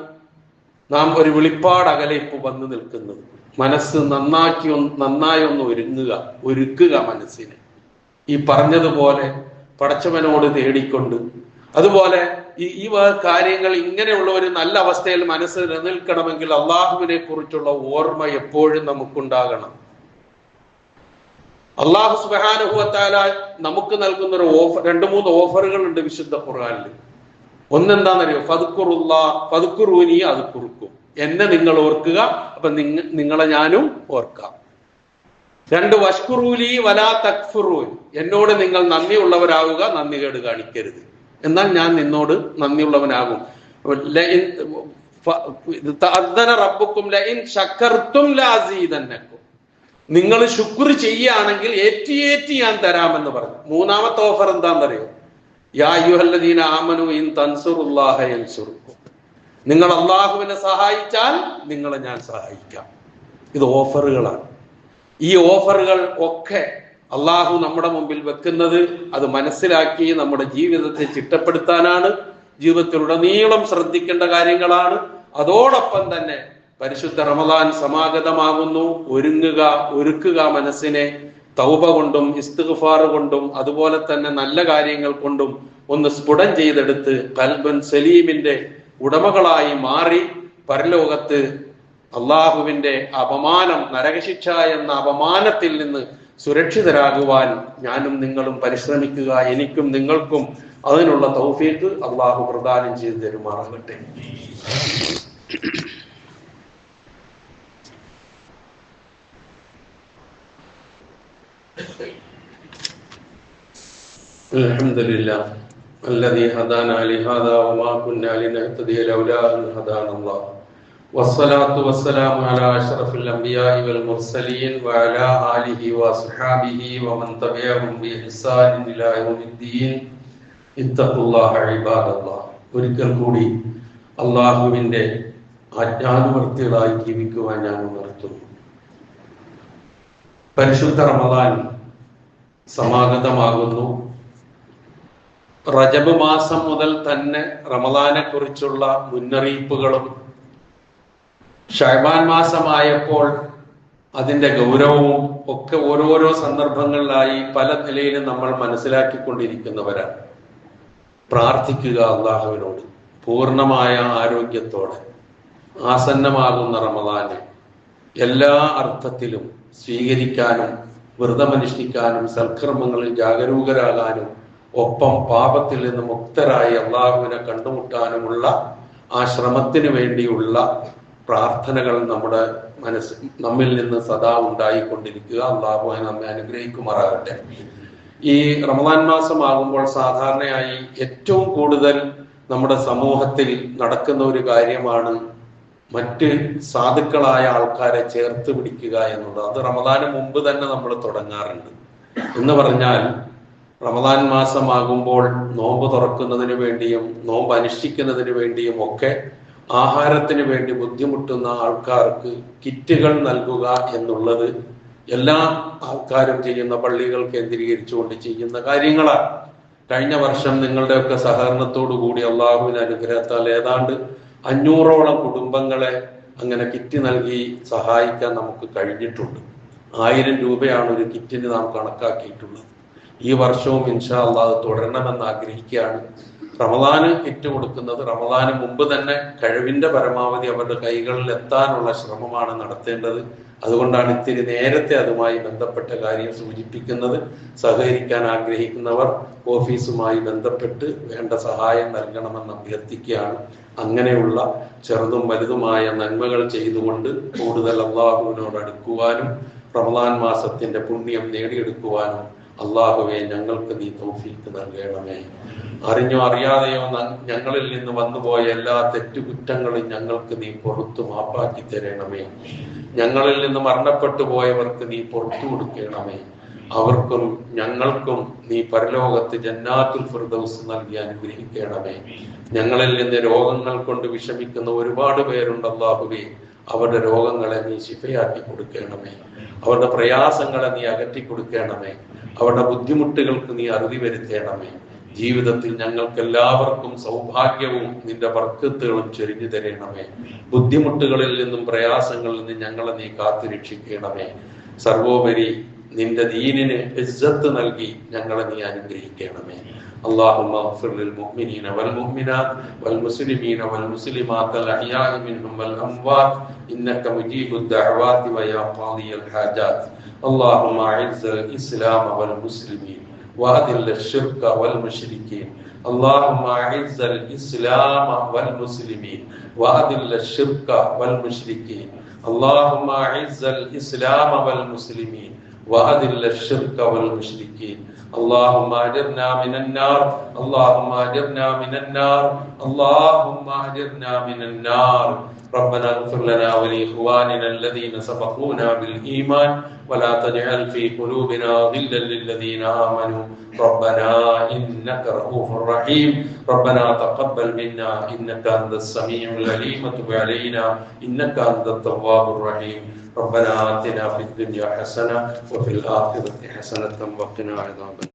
നാം ഒരു വെളിപ്പാട് അകലെ ഇപ്പൊ വന്നു നിൽക്കുന്നത്. മനസ്സ് നന്നായി ഒന്ന് ഒരുക്കുക മനസ്സിനെ. ഈ പറഞ്ഞതുപോലെ പടച്ചവനോട് തേടിക്കൊണ്ട്, അതുപോലെ ഈ കാര്യങ്ങൾ ഇങ്ങനെയുള്ള ഒരു നല്ല അവസ്ഥയിൽ മനസ്സ് നിലനിൽക്കണമെങ്കിൽ അള്ളാഹുവിനെ കുറിച്ചുള്ള ഓർമ്മ എപ്പോഴും നമുക്കുണ്ടാകണം. അള്ളാഹു സുബ്ഹാനഹു വ തആല നമുക്ക് നൽകുന്ന ഒരു രണ്ട് മൂന്ന് ഓഫറുകൾ ഉണ്ട് വിശുദ്ധ ഖുർആനിൽ. ഒന്നെന്താണെന്നറിയോ? ഫദ്കുറൂനി അദ്കുറുക്കും, എന്നെ നിങ്ങൾ ഓർക്കുക, അപ്പൊ നിങ്ങളെ ഞാനും ഓർക്കാം. രണ്ട്, വഷ്കുറൂലി വലാ തക്ഫുറൂൻ, എന്നോട് നിങ്ങൾ നന്ദിയുള്ളവരാവുക, നന്ദികേട് കാണിക്കരുത്, എന്നാൽ ഞാൻ നിന്നോട് നന്ദിയുള്ളവനാകും. റബ്ബുക്കും ലഇൻ ശക്കർതും ലഅസീദന്നകും, നിങ്ങൾ ശുക്ർ ചെയ്യുകയാണെങ്കിൽ ഏറ്റി ഞാൻ തരാമെന്ന് പറഞ്ഞു. മൂന്നാമത്തെ ഓഫർ എന്താണെന്നറിയോ? യാ അയ്യുഹല്ലദീന ആമനു ഇൻ തൻസുറുല്ലാഹ യൻസുറുക്കും, നിങ്ങൾ അള്ളാഹുവിനെ സഹായിച്ചാൽ നിങ്ങളെ ഞാൻ സഹായിക്കാം. ഇത് ഓഫറുകളാണ്. ഈ ഓഫറുകൾ ഒക്കെ അള്ളാഹു നമ്മുടെ മുമ്പിൽ വെക്കുന്നത് അത് മനസ്സിലാക്കി നമ്മുടെ ജീവിതത്തെ ചിട്ടപ്പെടുത്താനാണ്. ജീവിതത്തിലുടനീളം ശ്രദ്ധിക്കേണ്ട കാര്യങ്ങളാണ്. അതോടൊപ്പം തന്നെ പരിശുദ്ധ റമദാൻ സമാഗതമാകുന്നു. ഒരുക്കുക മനസ്സിനെ തൗബ കൊണ്ടും ഇസ്തിഗ്ഫാർ കൊണ്ടും അതുപോലെ തന്നെ നല്ല കാര്യങ്ങൾ കൊണ്ടും ഒന്ന് സ്ഫുടം ചെയ്തെടുത്ത് ഖൽബുൻ സലീമിന്റെ ഉടമകളായി മാറി പരലോകത്ത് അള്ളാഹുവിന്റെ അപമാനം, നരകശിക്ഷ എന്ന അപമാനത്തിൽ നിന്ന് സുരക്ഷിതരാകുവാൻ ഞാനും നിങ്ങളും പരിശ്രമിക്കുക. എനിക്കും നിങ്ങൾക്കും അതിനുള്ള തൗഫീഖ് അള്ളാഹു പ്രദാനം ചെയ്തു തരുമാറാകട്ടെ. അൽഹംദുലില്ലാഹ് الذي هدانا لهذا وما كنا لنهتدي لولا أن هدانا الله والصلاة والسلام على أشرف الأنبياء والمرسلين وعلى آله وصحبه ومن تبعهم بإحسان إلى يوم الدين اتقوا الله عباد الله. ഒരിക്കൽ കൂടി അള്ളാഹുവിന്റെ ആജ്ഞാനുവർത്തികളായി ജീവിക്കുവാൻ ഞാൻ ഉണർത്തുന്നു. പരിശുദ്ധ റമദാൻ സമാഗതമാകുന്നു. റജബ് മാസം മുതൽ തന്നെ റമദാനെ കുറിച്ചുള്ള മുന്നറിയിപ്പുകളും ഷഅബാൻ മാസമായപ്പോൾ അതിൻ്റെ ഗൗരവവും ഒക്കെ ഓരോരോ സന്ദർഭങ്ങളിലായി പല നിലയിലും നമ്മൾ മനസ്സിലാക്കിക്കൊണ്ടിരിക്കുന്നവരാണ്. പ്രാർത്ഥിക്കുക അള്ളാഹുവിനോട് പൂർണ്ണമായ ആരോഗ്യത്തോടെ ആസന്നമാകുന്ന റമദാനെ എല്ലാ അർത്ഥത്തിലും സ്വീകരിക്കാനും വ്രതമനുഷ്ഠിക്കാനും സൽക്കർമ്മങ്ങളിൽ ജാഗരൂകരാകാനും ഒപ്പം പാപത്തിൽ നിന്ന് മുക്തരായി അള്ളാഹുവിനെ കണ്ടുമുട്ടാനുമുള്ള ആ ശ്രമത്തിന് വേണ്ടിയുള്ള പ്രാർത്ഥനകൾ നമ്മുടെ നമ്മിൽ നിന്ന് സദാ ഉണ്ടായിക്കൊണ്ടിരിക്കുക. അള്ളാഹു നമ്മെ അനുഗ്രഹിക്കുമാറാകട്ടെ. ഈ റമദാൻ മാസമാകുമ്പോൾ സാധാരണയായി ഏറ്റവും കൂടുതൽ നമ്മുടെ സമൂഹത്തിൽ നടക്കുന്ന ഒരു കാര്യമാണ് മറ്റ് സാധുക്കളായ ആൾക്കാരെ ചേർത്ത് പിടിക്കുക എന്നുള്ളത്. അത് റമദാന് മുമ്പ് തന്നെ നമ്മൾ തുടങ്ങാറുണ്ട്. എന്ന് പറഞ്ഞാൽ റമദാൻ മാസമാകുമ്പോൾ നോമ്പ് തുറക്കുന്നതിന് വേണ്ടിയും നോമ്പ് അനുഷ്ഠിക്കുന്നതിന് വേണ്ടിയും ഒക്കെ ആഹാരത്തിന് വേണ്ടി ബുദ്ധിമുട്ടുന്ന ആൾക്കാർക്ക് കിറ്റുകൾ നൽകുക എന്നുള്ളത് എല്ലാ ആൾക്കാരും ചെയ്യുന്ന, പള്ളികൾ കേന്ദ്രീകരിച്ചുകൊണ്ട് ചെയ്യുന്ന കാര്യങ്ങളാണ്. കഴിഞ്ഞ വർഷം നിങ്ങളുടെയൊക്കെ സഹകരണത്തോടു കൂടി അള്ളാഹുവിന്റെ അനുഗ്രഹത്താൽ ഏതാണ്ട് 500ഓളം കുടുംബങ്ങളെ അങ്ങനെ കിറ്റ് നൽകി സഹായിക്കാൻ നമുക്ക് കഴിഞ്ഞിട്ടുണ്ട്. 1000 രൂപയാണ് ഒരു കിറ്റിന് നാം കണക്കാക്കിയിട്ടുള്ളത്. ഈ വർഷവും ഇൻഷാ അല്ലാഹ് തുടരണമെന്ന് ആഗ്രഹിക്കുകയാണ്. റമദാന് കിറ്റ് കൊടുക്കുന്നത് റമദാന് മുമ്പ് തന്നെ കഴിവിന്റെ പരമാവധി അവരുടെ കൈകളിൽ എത്താനുള്ള ശ്രമമാണ് നടത്തേണ്ടത്. അതുകൊണ്ടാണ് ഇത്തിരി നേരത്തെ അതുമായി ബന്ധപ്പെട്ട കാര്യം സൂചിപ്പിക്കുന്നത്. സഹകരിക്കാൻ ആഗ്രഹിക്കുന്നവർ ഓഫീസുമായി ബന്ധപ്പെട്ട് വേണ്ട സഹായം നൽകണമെന്ന് അഭ്യർത്ഥിക്കുകയാണ്. അങ്ങനെയുള്ള ചെറുതും വലുതുമായ നന്മകൾ ചെയ്തുകൊണ്ട് കൂടുതൽ അള്ളാഹുവിനോട് അടുക്കുവാനും റമദാൻ മാസത്തിന്റെ പുണ്യം നേടിയെടുക്കുവാനും അള്ളാഹുവെ ഞങ്ങൾക്ക് നീ തൗഫീഖ് നൽകണമേ. അറിഞ്ഞോ അറിയാതെയോ ഞങ്ങളിൽ നിന്ന് വന്നുപോയ എല്ലാ തെറ്റുകുറ്റങ്ങളും ഞങ്ങൾക്ക് നീ പുറത്തു മാപ്പാക്കി തരണമേ. ഞങ്ങളിൽ നിന്ന് മരണപ്പെട്ടു പോയവർക്ക് നീ പുറത്തു കൊടുക്കണമേ. അവർക്കും ഞങ്ങൾക്കും നീ പരലോകത്ത് ജന്നാത്തുൽ ഫിർദൗസ് നൽകി അനുഗ്രഹിക്കണമേ. ഞങ്ങളിൽ നിന്ന് രോഗങ്ങൾ കൊണ്ട് വിഷമിക്കുന്ന ഒരുപാട് പേരുണ്ട് അല്ലാഹുവേ. അവരുടെ രോഗങ്ങളെ നീ ശിഫയാക്കി കൊടുക്കണമേ. അവരുടെ പ്രയാസങ്ങളെ നീ അകറ്റി കൊടുക്കണമേ. അവരുടെ ബുദ്ധിമുട്ടുകൾക്ക് നീ അറുതി വരുത്തണമേ. ജീവിതത്തിൽ ഞങ്ങൾക്ക് എല്ലാവർക്കും സൗഭാഗ്യവും നിന്റെ ബർക്കത്തുകളും ചൊരിഞ്ഞു തരണമേ. ബുദ്ധിമുട്ടുകളിൽ നിന്നും പ്രയാസങ്ങളിൽ നിന്നും ഞങ്ങളെ നീ കാത്തുരക്ഷിക്കണമേ. സർവോപരി നിന്റെ ദീനിന് ഇസ്സത്ത് നൽകി ഞങ്ങളെ നീ അനുഗ്രഹിക്കണമേ. اللهم اغفر للمؤمنين والمؤمنات والمسلمين والمسلمات الأحياء منهم والأموات إنك مجيب الدعوات ويا قاضي الحاجات. اللهم أعز الإسلام والمسلمين وأذل الشرك والمشركين. اللهم أعز الإسلام والمسلمين وأذل الشرك والمشركين. اللهم أعز الإسلام والمسلمين وأذل الشرك والمشركين. اللهم أجرنا من النار. اللهم أجرنا من النار. اللهم أجرنا من النار. ربنا اغفر لنا ولإخواننا الذين سبقونا بالإيمان ولا تجعل في قلوبنا غلا للذين آمنوا ربنا إنك رؤوف رحيم. ربنا تقبل منا إنك أنت السميع العليم وتب علينا إنك أنت التواب الرحيم. ربنا آتنا في الدنيا حسنة وفي الآخرة حسنة وقنا عذاب النار.